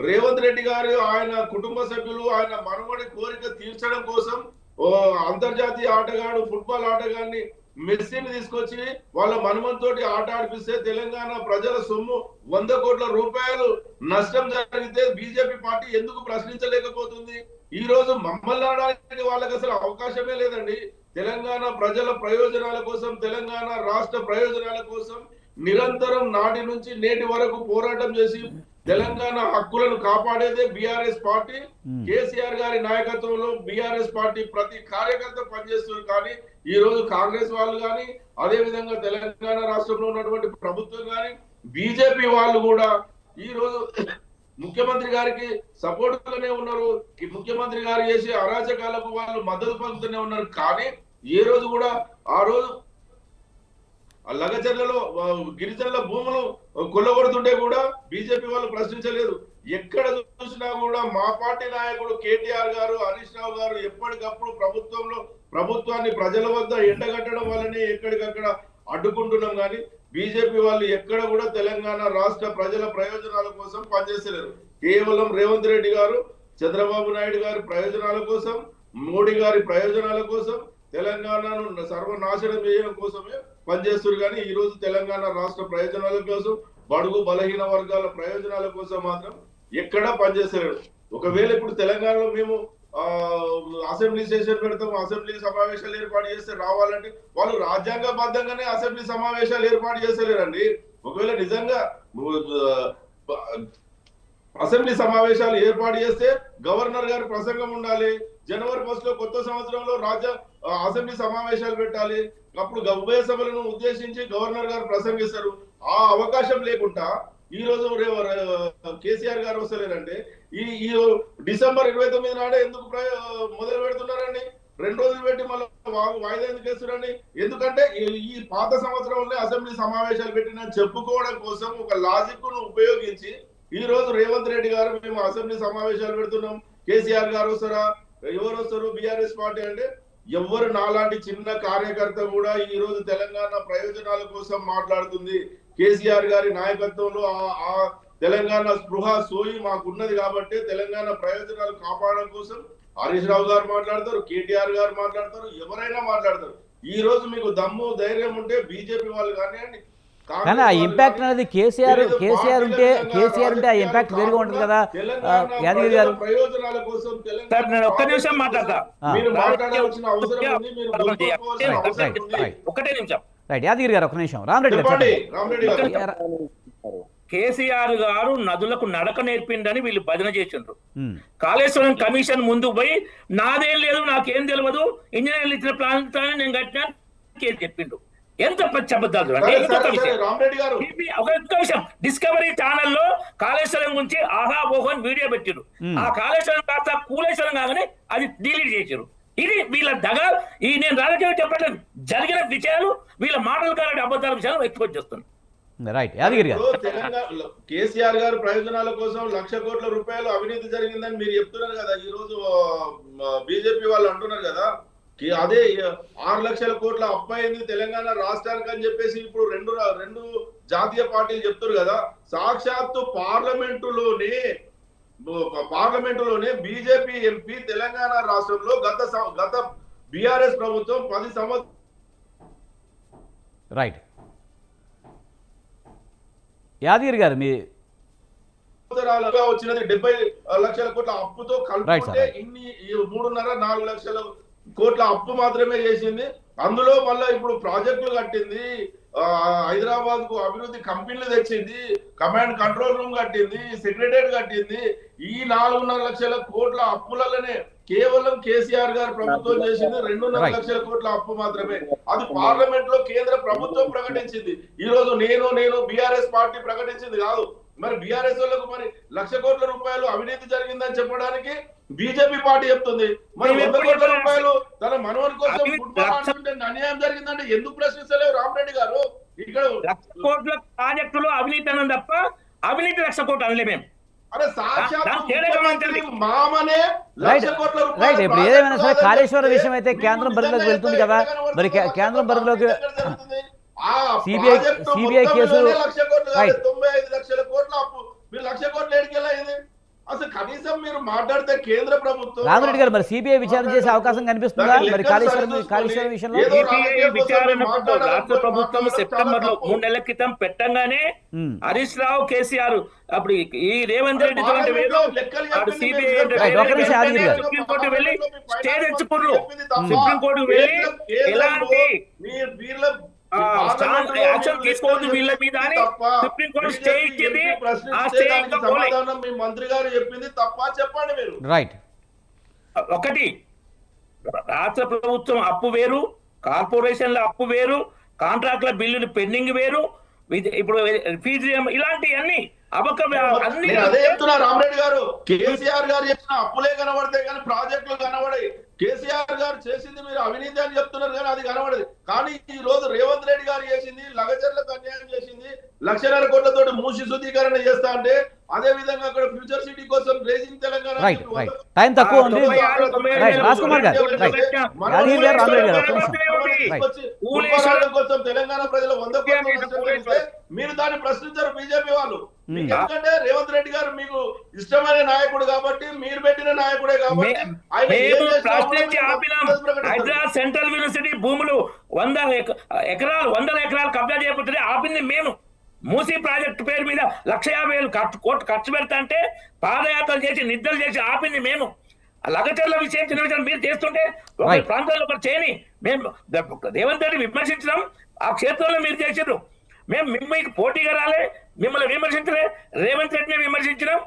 Speaker 3: రేవంత్ రెడ్డి గారు ఆయన కుటుంబ సభ్యులు ఆయన మనవడి కోరిక తీర్చడం కోసం అంతర్జాతీయ ఆటగాడు, ఫుట్బాల్ ఆటగాడిని మెస్సీని తీసుకొచ్చి వాళ్ళ మనమంతోటి ఆట ఆడిపిస్తే తెలంగాణ ప్రజల సొమ్ము 100 కోట్ల రూపాయలు నష్టం జరిగితే బీజేపీ పార్టీ ఎందుకు ప్రశ్నించలేకపోతుంది? ఈ రోజు మమ్మల్ని ఆడడానికి వాళ్ళకి అసలు అవకాశమే లేదండి. తెలంగాణ ప్రజల ప్రయోజనాల కోసం, తెలంగాణ రాష్ట్ర ప్రయోజనాల కోసం నిరంతరం నాటి నుంచి నేటి వరకు పోరాటం చేసి తెలంగాణ హక్కులను కాపాడేదే బీఆర్ఎస్ పార్టీ. కేసీఆర్ గారి నాయకత్వంలో బీఆర్ఎస్ పార్టీ ప్రతి కార్యకర్త పనిచేస్తున్నారు. కానీ ఈ రోజు కాంగ్రెస్ వాళ్ళు కానీ, అదే విధంగా తెలంగాణ రాష్ట్రంలో ఉన్నటువంటి ప్రభుత్వం కానీ, బీజేపీ వాళ్ళు కూడా ఈ రోజు ముఖ్యమంత్రి గారికి సపోర్ట్ గానే ఉన్నారు. ఈ ముఖ్యమంత్రి గారు చేసే అరాచకాలకు వాళ్ళు మద్దతు పలుకుతూనే ఉన్నారు. కానీ ఏ రోజు కూడా ఆ రోజు ఆ లగచర్లలో గిరిజనుల భూములు కొల్లగొడుతుంటే కూడా బీజేపీ వాళ్ళు ప్రశ్నించలేదు. ఎక్కడ చూసినా కూడా మా పార్టీ నాయకుడు కేటీఆర్ గారు, హరీష్ రావు గారు ఎప్పటికప్పుడు ప్రభుత్వాన్ని ప్రజల వద్ద ఎండగట్టడం వల్లనే ఎక్కడికక్కడ అడ్డుకుంటున్నాం. కానీ బీజేపీ వాళ్ళు ఎక్కడ కూడా తెలంగాణ రాష్ట్ర ప్రజల ప్రయోజనాల కోసం పనిచేస్తలేరు. కేవలం రేవంత్ రెడ్డి గారు, చంద్రబాబు నాయుడు గారి ప్రయోజనాల కోసం, మోడీ గారి ప్రయోజనాల కోసం, తెలంగాణను సర్వనాశనం చేయడం కోసమే పనిచేస్తారు. కానీ ఈ రోజు తెలంగాణ రాష్ట్ర ప్రయోజనాల కోసం, బడుగు బలహీన వర్గాల ప్రయోజనాల కోసం మాత్రం ఎక్కడా పనిచేస్తలేరు. ఒకవేళ ఇప్పుడు తెలంగాణలో మేము అసెంబ్లీ సెషన్ పెడతాం, అసెంబ్లీ సమావేశాలు ఏర్పాటు చేస్తే రావాలంటే వాళ్ళు రాజ్యాంగబద్ధంగానే అసెంబ్లీ సమావేశాలు ఏర్పాటు చేస్తలేరండి. ఒకవేళ నిజంగా అసెంబ్లీ సమావేశాలు ఏర్పాటు చేస్తే గవర్నర్ గారి ప్రసంగం ఉండాలి. జనవరి 1 లో కొత్త సంవత్సరంలో అసెంబ్లీ సమావేశాలు పెట్టాలి. అప్పుడు ఉభయ సభలను ఉద్దేశించి గవర్నర్ గారు ప్రసంగిస్తారు. ఆ అవకాశం లేకుండా ఈ రోజు కేసీఆర్ గారు వస్తలేరంటే ఈ డిసెంబర్ 29 నాడే ఎందుకు మొదలు పెడుతున్నారండి? 2 రోజులు పెట్టి మళ్ళీ వాయిదా ఎందుకు వేస్తున్నారండి? ఎందుకంటే ఈ పాత సంవత్సరంలో అసెంబ్లీ సమావేశాలు పెట్టిన చెప్పుకోవడం కోసం ఒక లాజిక్ ను ఉపయోగించి ఈ రోజు రేవంత్ రెడ్డి గారు మేము అసెంబ్లీ సమావేశాలు పెడుతున్నాం, కేసీఆర్ గారు వస్తారా, ఎవరు వస్తారు బీఆర్ఎస్ పార్టీ అంటే ఎవరు నాలాంటి చిన్న కార్యకర్త కూడా ఈ రోజు తెలంగాణ ప్రయోజనాల కోసం మాట్లాడుతుంది. కేసీఆర్ గారి నాయకత్వంలో ఆ తెలంగాణ స్పృహ సోయి మాకున్నది కాబట్టి తెలంగాణ ప్రయోజనాలు కాపాడడం కోసం హరీష్ రావు గారు మాట్లాడతారు, కేటీఆర్ గారు మాట్లాడతారు, ఎవరైనా మాట్లాడతారు. ఈ రోజు మీకు దమ్ము ధైర్యం ఉంటే బీజేపీ వాళ్ళు కానివ్వండి,
Speaker 1: కానీ ఆ ఇంపాక్ట్ అనేది కేసీఆర్ ఉంటే ఆ ఇంపాక్ట్ వేరుగా ఉంటుంది కదా యాదగిరి గారు.
Speaker 3: ప్రయోజనాల కోసం
Speaker 2: నేను ఒక్క నిమిషం మాట్లాడతా. ఒకటే నిమిషం.
Speaker 1: రైట్ యాదగిరి గారు, ఒక నిమిషం. రామరెడ్డి
Speaker 2: కేసీఆర్ గారు నదులకు నడక నేర్పిండని వీళ్ళు భజన చేసిండ్రు. కాళేశ్వరం కమిషన్ ముందు పోయి నాదేం లేదు, నాకేం తెలియదు, ఇంజనీర్లు ఇచ్చిన ప్లాన్ నేను కట్టినా చెప్పిండు. ఎంత పచ్చబద్దాలు అంటే ఒక విషయం, డిస్కవరీ ఛానల్లో కాళేశ్వరం గురించి ఆహా ఓహన్ వీడియో పెట్టిరు. ఆ కాళేశ్వరం కాస్త కూలేశ్వరం కాగానే అది డిలీట్ చేశారు. ఇది వీళ్ళ దగా. నేను రాజకీయం చెప్పట్లేదు, జరిగిన విషయాలు వీళ్ళ మాటలు కానీ అబద్ధాల విషయాలు ఎక్స్పోజ్ చేస్తున్నాను.
Speaker 1: రైట్ యాదగిరి గారు.
Speaker 3: తెలంగాణ కేసీఆర్ గారు ప్రయోజనాల కోసం 1,00,000 కోట్ల రూపాయలు అవినీతి జరిగిందని మీరు చెప్తున్నారు కదా. ఈ రోజు బీజేపీ వాళ్ళు అంటున్నారు కదా అదే 6 లక్షల కోట్ల అప్పయింది తెలంగాణ రాష్ట్రానికి అని చెప్పేసి ఇప్పుడు రెండు జాతీయ పార్టీలు చెప్తారు కదా. సాక్షాత్తు పార్లమెంటులోనే బీజేపీ ఎంపీ తెలంగాణ రాష్ట్రంలో గత బీఆర్ఎస్ ప్రభుత్వం 10 సంవత్సరాలు
Speaker 1: రైట్ యాదగిరి గారు మీ
Speaker 3: వచ్చినది 70 లక్షల కోట్ల అప్పుతో కలిపి ఇన్ని 3.5-4 లక్షల కోట్ల అప్పు మాత్రమే చేసింది. అందులో మళ్ళీ ఇప్పుడు ప్రాజెక్టులు కట్టింది, హైదరాబాద్ కు అభివృద్ధి కంపెనీలు తెచ్చింది, కమాండ్ కంట్రోల్ రూమ్ కట్టింది, సెక్రటరియట్ కట్టింది. ఈ 4.5 లక్షల కోట్ల అప్పులలోనే కేవలం కేసీఆర్ గారు ప్రభుత్వం చేసింది 2.5 లక్షల కోట్ల అప్పు మాత్రమే. అది పార్లమెంట్ లో కేంద్ర ప్రభుత్వం ప్రకటించింది. ఈ రోజు నేను బీఆర్ఎస్ పార్టీ ప్రకటించింది కాదు. మరి బీఆర్ఎస్ వాళ్ళకు మరి 1,00,000 కోట్ల రూపాయలు అవినీతి జరిగిందని చెప్పడానికి బీజేపీ పార్టీ చెప్తుంది. మరి 100 కోట్ల రూపాయలు తన మనవని కోసం అన్యాయం జరిగిందంటే ఎందుకు ప్రశ్నిస్తలేవు రామరెడ్డి గారు? ఇక్కడ
Speaker 2: 1,00,000 కోట్ల ప్రాజెక్టులు అవినీతి అన్నం తప్ప అవినీతి 1,00,000 కోట్లు అనలే మేము.
Speaker 3: అరే మామనే
Speaker 1: రైట్. ఇప్పుడు ఏదేమైనా సరే కాళేశ్వరం విషయం అయితే కేంద్రం పరిధిలోకి వెళ్తుంది కదా. మరి కేంద్రం పరిధిలోకి సిబిఐ కేసులు
Speaker 3: 95 లక్షల కోట్ల అప్పు మీరు 1,00,000 కోట్లు ఏడికెళ్ళయింది? అసలు కనీసం మీరు మాట్లాడితే కేంద్ర ప్రభుత్వం
Speaker 1: రామరెడ్డి గారు మరి సిబిఐ విచారణ చేసే అవకాశం కనిపిస్తుందా? మరి కాళేశ్వరం విషయంలో
Speaker 2: రాష్ట్ర ప్రభుత్వం సెప్టెంబర్ లో 3 నెలల క్రితం పెట్టంగానే హరీష్ రావు కేసీఆర్ అప్పుడు ఈ రేవంత్ రెడ్డి సుప్రీంకోర్టు వెళ్ళి స్టే తెచ్చుకున్నారు. సుప్రీంకోర్టు వెళ్ళి ఎలాంటి యాక్షన్ తీసుకోవద్దు వీళ్ళ మీద అని సుప్రీంకోర్టు స్టే ఇచ్చింది. ఆ స్టే
Speaker 3: సమాధానం మీ మంత్రి గారు చెప్పింది తప్ప చెప్పండి మీరు.
Speaker 1: రైట్.
Speaker 2: ఒకటి, రాష్ట్ర ప్రభుత్వం అప్పు వేరు, కార్పొరేషన్ల అప్పు వేరు, కాంట్రాక్ట్ల బిల్లులు పెండింగ్ వేరు, ఇప్పుడు ఫీజు ఇలాంటివన్నీ అన్ని
Speaker 3: నేను అదే చెప్తున్నా రామరెడ్డి గారు, కేసీఆర్ గారు చెప్పిన అప్పులే కనబడతాయి కానీ ప్రాజెక్టులు కనబడాయి. కేసీఆర్ గారు చేసింది మీరు అవినీతి అని చెప్తున్నారు కానీ అది కనబడదు. కానీ ఈ రోజు రేవంత్ రెడ్డి గారు చేసింది లగచర్లకు అన్యాయం చేసింది, 1,00,000 కోట్లతోటి మూసి శుద్ధీకరణ చేస్తా అంటే అదే విధంగా అక్కడ ఫ్యూచర్ సిటీ కోసం రేజింగ్ తెలంగాణ
Speaker 1: రైట్ టైం తక్కువ ఉంది. రైట్ రాజ్ కుమార్ గారు, రైట్ యాదగిరి గారు, రామరెడ్డి గారు, ఒక్క నిమిషం.
Speaker 3: కోసం తెలంగాణ ప్రజలు 100 కోట్లు నష్టం జరిగితే మీరు దాన్ని ప్రశ్నించారు బీజేపీ వాళ్ళు. ఎందుకంటే రేవంత్ రెడ్డి గారు మీకు ఇష్టమైన నాయకుడు కాబట్టి, మీరు పెట్టిన నాయకుడే కాబట్టి
Speaker 2: హైదరాబాద్ సెంట్రల్ యూనివర్సిటీ భూములు 100 ఎకరాలు కబ్జా చేయబోతుంది ఆపింది మేము. మూసీ ప్రాజెక్టు పేరు మీద 150,000 కోట్లు ఖర్చు పెడతా అంటే పాదయాత్రలు చేసి నిద్రలు చేసి ఆపింది మేము. లగచర్ల విషయం చిన్న విషయం మీరు చేస్తుంటే ఒక ప్రాంతంలో ఒకటి చేయని మేము రేవంత్ రెడ్డి విమర్శించడం ఆ క్షేత్రంలో మీరు చేసారు. మేము మీకు పోటీగా రాలే, మిమ్మల్ని విమర్శించలే, రేవంత్ రెడ్డిని విమర్శించడం.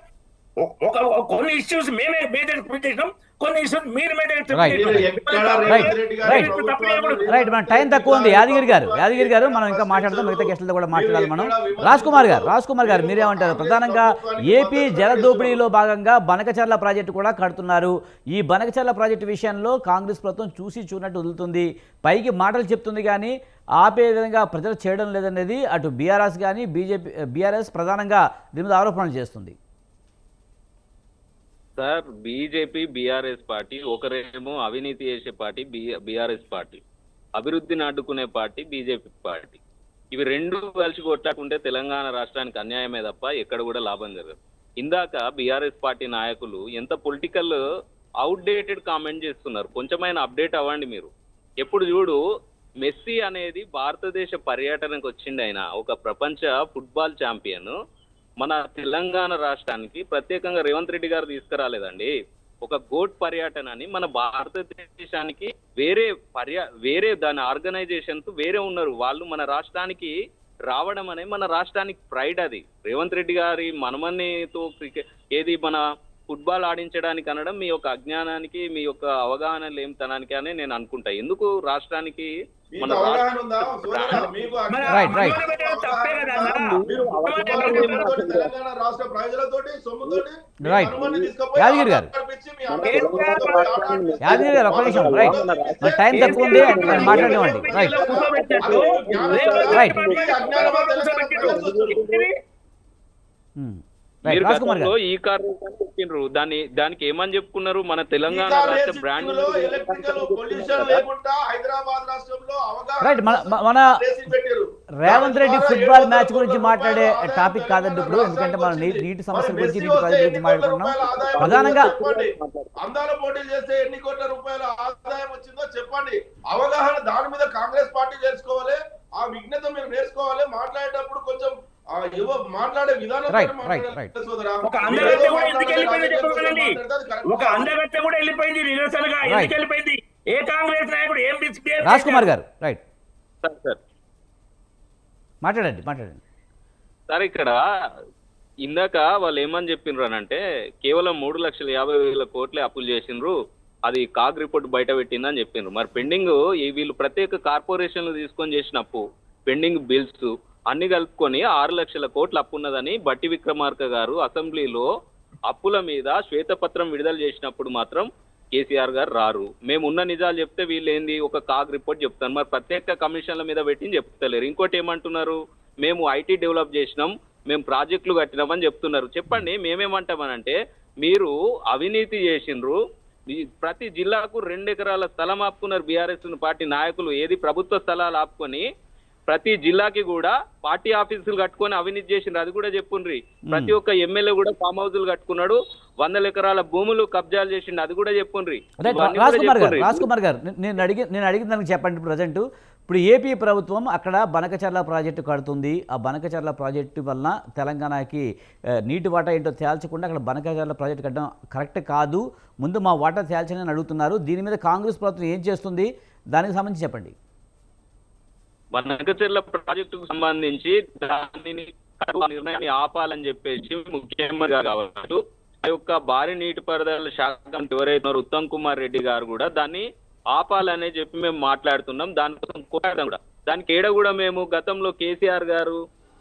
Speaker 2: కొన్ని ఇష్యూస్ మేమే మేజర్ చేసినాం, కొన్ని ఇష్యూస్ మీరు
Speaker 1: రైట్ మన టైం తక్కువ ఉంది. యాదగిరి గారు మనం ఇంకా మాట్లాడదాం, మిగతా గెస్టులతో కూడా మాట్లాడాలి మనం. రాజ్ కుమార్ గారు మీరేమంటారు? ప్రధానంగా ఏపీ జల దోపిడీలో భాగంగా బనకచర్ల ప్రాజెక్టు కూడా కడుతున్నారు. ఈ బనకచర్ల ప్రాజెక్టు విషయంలో కాంగ్రెస్ ప్రభుత్వం చూసి చూడనట్టు వదులుతుంది, పైకి మాటలు చెప్తుంది కానీ ఆపే విధంగా ప్రజలు చేయడం లేదనేది అటు బీఆర్ఎస్ కానీ బీఆర్ఎస్ ప్రధానంగా దీని మీద ఆరోపణలు చేస్తుంది.
Speaker 4: సార్, బీజేపీ బీఆర్ఎస్ పార్టీ, ఒకరేమో అవినీతి చేసే పార్టీ బీఆర్ఎస్ పార్టీ, అభివృద్ధిని అడ్డుకునే పార్టీ బీజేపీ పార్టీ. ఇవి రెండు కలిసి కొట్లాడుకుంటే తెలంగాణ రాష్ట్రానికి అన్యాయమే తప్ప ఎక్కడ కూడా లాభం జరగదు. ఇందాక బీఆర్ఎస్ పార్టీ నాయకులు ఎంత పొలిటికల్ అవుట్డేటెడ్ కామెంట్ చేస్తున్నారు. కొంచెమైనా అప్డేట్ అవ్వండి మీరు. ఎప్పుడు చూడు మెస్సీ అనేది భారతదేశ పర్యటనకు వచ్చిండు, ఆయన ఒక ప్రపంచ ఫుట్బాల్ ఛాంపియన్. మన తెలంగాణ రాష్ట్రానికి ప్రత్యేకంగా రేవంత్ రెడ్డి గారు తీసుకురాలేదండి. ఒక గోట్ పర్యటన అని మన భారతదేశానికి వేరే దాని ఆర్గనైజేషన్స్ వేరే ఉన్నారు. వాళ్ళు మన రాష్ట్రానికి రావడం అనే మన రాష్ట్రానికి ప్రైడ్. అది రేవంత్ రెడ్డి గారి మనమన్నితో ఏది మన ఫుట్బాల్ ఆడించడానికి అనడం మీ యొక్క అజ్ఞానానికి, మీ యొక్క అవగాహన లేమితనానికి అని నేను అనుకుంటా. ఎందుకు రాష్ట్రానికి మన
Speaker 1: యాదగిరి గారు ఒక నిమిషం. రైట్ టైం తక్కువ ఉంది, మాట్లాడేవండి. రైట్
Speaker 4: మీరు ఈ కార్ చెప్పిండ్రు, దానికి ఏమని చెప్పుకున్నారు? మన తెలంగాణ రాష్ట్ర బ్రాండ్
Speaker 1: రైట్. మన రేవంత్ రెడ్డి ఫుట్బాల్ మ్యాచ్ గురించి మాట్లాడే టాపిక్ కాదండి ఇప్పుడు, ఎందుకంటే మనం నీటి సమస్యల గురించి, నీటి ప్రాజెక్ట్ గురించి మాట్లాడుకున్నాం. ప్రధానంగా
Speaker 3: అందాల పోటీలు చేస్తే ఎన్ని కోట్ల రూపాయల ఆదాయం వచ్చిందో చెప్పండి. అవగాహన దాని మీద కాంగ్రెస్ పార్టీ చేసుకోవాలి, ఆ విఘ్నత మీరు నేర్చుకోవాలి. మాట్లాడేటప్పుడు కొంచెం మాట్లాడే విధానం.
Speaker 2: ఒక అందగత్తె కూడా వెళ్ళిపోయింది నిరసనగా. ఎందుకు వెళ్ళిపోయింది? ఏ కాంగ్రెస్ నాయకుడు ఏం
Speaker 1: రాజ్ కుమార్ గారు రైట్ మాట్లాడండి.
Speaker 4: సార్, ఇక్కడ ఇందాక వాళ్ళు ఏమని చెప్పిండ్రు అని అంటే కేవలం 3,50,000 కోట్లే అప్పులు చేసిండ్రు, అది కాగ్ రిపోర్ట్ బయట పెట్టిందని చెప్పిండ్రు. మరి పెండింగ్ వీళ్ళు ప్రత్యేక కార్పొరేషన్లు తీసుకొని చేసిన అప్పు, పెండింగ్ బిల్స్ అన్ని కలుపుకొని 6,00,000 కోట్లు అప్పు ఉన్నదని బట్టి విక్రమార్క గారు అసెంబ్లీలో అప్పుల మీద శ్వేతపత్రం విడుదల చేసినప్పుడు మాత్రం కేసీఆర్ గారు రారు. మేము ఉన్న నిజాలు చెప్తే వీళ్ళు ఏంది ఒక కాగ్ రిపోర్ట్ చెప్తాను, మరి ప్రత్యేక కమిషన్ల మీద పెట్టి చెప్తలేరు. ఇంకోటి ఏమంటున్నారు, మేము ఐటీ డెవలప్ చేసినాం, మేము ప్రాజెక్టులు కట్టినామని చెప్తున్నారు. చెప్పండి, మేమేమంటామనంటే మీరు అవినీతి చేసిండ్రు, ప్రతి జిల్లాకు 2 ఎకరాల స్థలం ఆపుకున్నారు బీఆర్ఎస్ పార్టీ నాయకులు. ఏది ప్రభుత్వ స్థలాలు ఆపుకొని ప్రతి జిల్లాకి కూడా పార్టీ ఆఫీసులు కట్టుకొని అవినీతి చేసిండ్రు, అది కూడా చెప్పుండ్రి. ప్రతి ఒక్క ఎమ్మెల్యే కూడా ఫామ్ హౌజులు కట్టుకున్నాడు, 100 ఎకరాల భూములు కబ్జాలు చేసిండు, అది కూడా చెప్పుండ్రి.
Speaker 1: రాజ్ కుమార్ గారు నేను అడిగిన దానికి చెప్పండి. ప్రజెంట్ ఇప్పుడు ఏపీ ప్రభుత్వం అక్కడ బనకచర్ల ప్రాజెక్టు కడుతుంది. ఆ బనకచర్ల ప్రాజెక్టు వలన తెలంగాణకి నీటి వాటా ఏంటో తేల్చకుండా అక్కడ బనకచర్ల ప్రాజెక్టు కట్టడం కరెక్ట్ కాదు, ముందు మా వాటా తేల్చని అడుగుతున్నారు. దీని మీద కాంగ్రెస్ ప్రభుత్వం ఏం చేస్తుంది, దానికి సంబంధించి చెప్పండి.
Speaker 4: బనకచర్ల ప్రాజెక్టుకు సంబంధించి దానిని నిర్ణయాన్ని ఆపాలని చెప్పేసి ముఖ్యమంత్రి కావచ్చు ఆ యొక్క భారీ నీటిపారుదల శాఖ ఎవరైతే ఉత్తమ్ కుమార్ రెడ్డి గారు కూడా దాన్ని ఆపాలనే చెప్పి మేము మాట్లాడుతున్నాం. దానికోసం కోరాడం కూడా దానికి ఏడ కూడా మేము గతంలో కేసీఆర్ గారు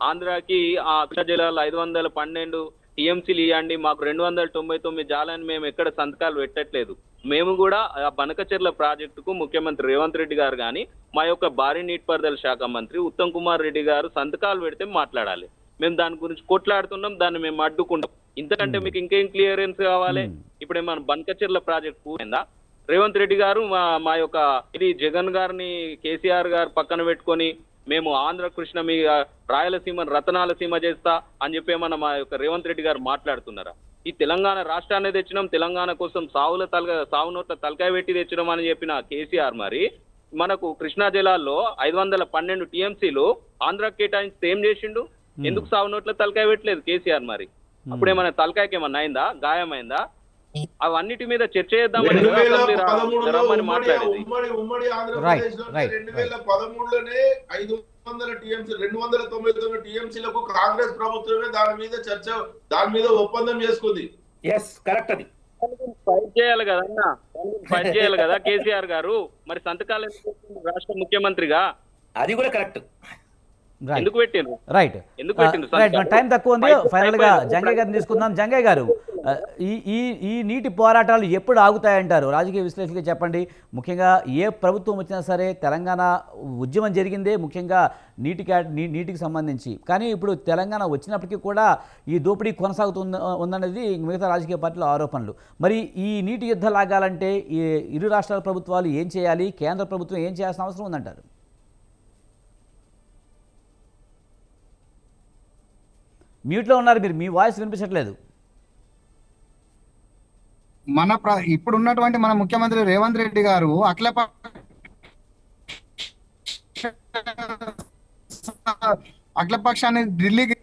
Speaker 4: ఆంధ్రాకి ఆ కృష్ణా జిల్లాలో 512 టీఎంసీలు ఇవ్వండి, మాకు 299 జాలని మేము ఎక్కడ సంతకాలు పెట్టట్లేదు. మేము కూడా ఆ బనకచెర్ల ప్రాజెక్టుకు ముఖ్యమంత్రి రేవంత్ రెడ్డి గారు కానీ మా యొక్క భారీ నీటిపారుదల శాఖ మంత్రి ఉత్తమ్ కుమార్ రెడ్డి గారు సంతకాలు పెడితే మాట్లాడాలి. మేము దాని గురించి కొట్లాడుతున్నాం, దాన్ని మేము అడ్డుకుంటాం. ఇంతకంటే మీకు ఇంకేం క్లియరెన్స్ కావాలి? ఇప్పుడు ఏమన్నా బనకచెర్ల ప్రాజెక్ట్ పూర్తయిందా? రేవంత్ రెడ్డి గారు మా యొక్క ఇది జగన్ గారిని కేసీఆర్ గారు పక్కన పెట్టుకొని మేము ఆంధ్ర కృష్ణ మీ రాయలసీమ రతనాల సీమ చేస్తా అని చెప్పి ఏమన్నా మా యొక్క రేవంత్ రెడ్డి గారు మాట్లాడుతున్నారా? ఈ తెలంగాణ రాష్ట్రాన్ని తెచ్చినాం, తెలంగాణ కోసం సావు నోట్ల తలకాయ పెట్టి తెచ్చినాం అని చెప్పిన కేసీఆర్ మరి మనకు కృష్ణా జిల్లాలో 512 టీఎంసీలు ఆంధ్ర కేటాయించి ఏం చేసిండు? ఎందుకు సావు నోట్ల తలకాయ పెట్టలేదు కేసీఆర్? మరి అప్పుడేమన్నా తలకాయకి ఏమన్నా అయిందా, గాయమైందా? అవన్నిటి మీద చర్చ చేద్దామని
Speaker 3: 2013లో
Speaker 4: మాట్లాడేది.
Speaker 3: ఉమ్మడి ఆంధ్రప్రదేశ్ లో 2013లోనే 500 టీఎంసీ 299 టీఎంసీలకు కాంగ్రెస్ ప్రభుత్వమే దాని మీద ఒప్పందం చేసుకుంది.
Speaker 2: Yes correct. అది
Speaker 4: ఫైట్ చేయాలి కదా అన్న, ఫైట్ చేయాలి కదా కేసీఆర్ గారు. మరి సంతకాలు ఎందుకు పెట్టిండ్రు రాష్ట్ర ముఖ్యమంత్రిగా?
Speaker 2: అది కూడా కరెక్ట్.
Speaker 4: ఎందుకు పెట్టిండ్రు?
Speaker 1: రైట్
Speaker 4: ఎందుకు పెట్టిండ్రు?
Speaker 1: రైట్, టైం తక్కువ ఉంది. ఫైనల్ గా జంగయ్య గారిని తీసుకుందాం. జంగయ్య గారు, ఈ నీటి పోరాటాలు ఎప్పుడు ఆగుతాయంటారు? రాజకీయ విశ్లేషకులు చెప్పండి. ముఖ్యంగా ఏ ప్రభుత్వం వచ్చినా సరే తెలంగాణ ఉద్యమం జరిగిందే ముఖ్యంగా నీటికి సంబంధించి. కానీ ఇప్పుడు తెలంగాణ వచ్చినప్పటికీ కూడా ఈ దోపిడీ ఉందనేది మిగతా రాజకీయ పార్టీల ఆరోపణలు. మరి ఈ నీటి యుద్ధం లాగాలంటే ఈ ఇరు రాష్ట్రాల ప్రభుత్వాలు ఏం చేయాలి? కేంద్ర ప్రభుత్వం ఏం చేయాల్సిన అవసరం ఉందంటారు? మ్యూట్లో ఉన్నారు మీరు, మీ వాయిస్ వినిపించట్లేదు.
Speaker 5: ఇప్పుడు ఉన్నటువంటి మన ముఖ్యమంత్రి రేవంత్ రెడ్డి గారు అఖిలపక్షాన్ని ఢిల్లీకి,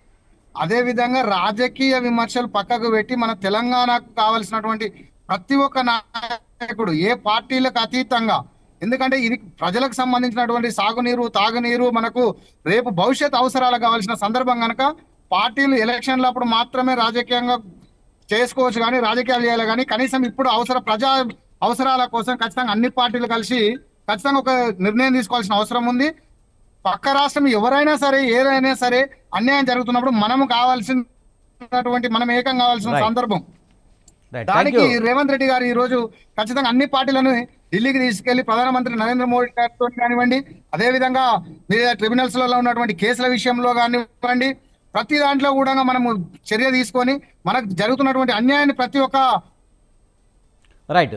Speaker 5: అదే విధంగా రాజకీయ విమర్శలు పక్కకు పెట్టి మన తెలంగాణకు కావలసినటువంటి ప్రతి ఒక్క నాయకుడు ఏ పార్టీలకు అతీతంగా, ఎందుకంటే ఇది ప్రజలకు సంబంధించినటువంటి సాగునీరు తాగునీరు మనకు రేపు భవిష్యత్ అవసరాలకు కావాల్సిన సందర్భం కనుక పార్టీలు ఎలక్షన్ల అప్పుడు మాత్రమే రాజకీయంగా చేసుకోవచ్చు, కానీ రాజకీయాలు చేయాలి. కానీ కనీసం ఇప్పుడు ప్రజా అవసరాల కోసం ఖచ్చితంగా అన్ని పార్టీలు కలిసి ఖచ్చితంగా ఒక నిర్ణయం తీసుకోవాల్సిన అవసరం ఉంది. పక్క రాష్ట్రం ఎవరైనా సరే ఏదైనా సరే అన్యాయం జరుగుతున్నప్పుడు మనం ఏకం కావాల్సిన సందర్భం. దానికి రేవంత్ రెడ్డి గారు ఈ రోజు ఖచ్చితంగా అన్ని పార్టీలను ఢిల్లీకి తీసుకెళ్లి ప్రధానమంత్రి నరేంద్ర మోడీ గారితో కానివ్వండి, అదేవిధంగా ట్రిబ్యునల్స్ లో ఉన్నటువంటి కేసుల విషయంలో కానివ్వండి, ప్రతి దాంట్లో కూడా మనము చర్య తీసుకొని మనకు జరుగుతున్నటువంటి అన్యాయాన్ని ప్రతి ఒక్క
Speaker 1: రైట్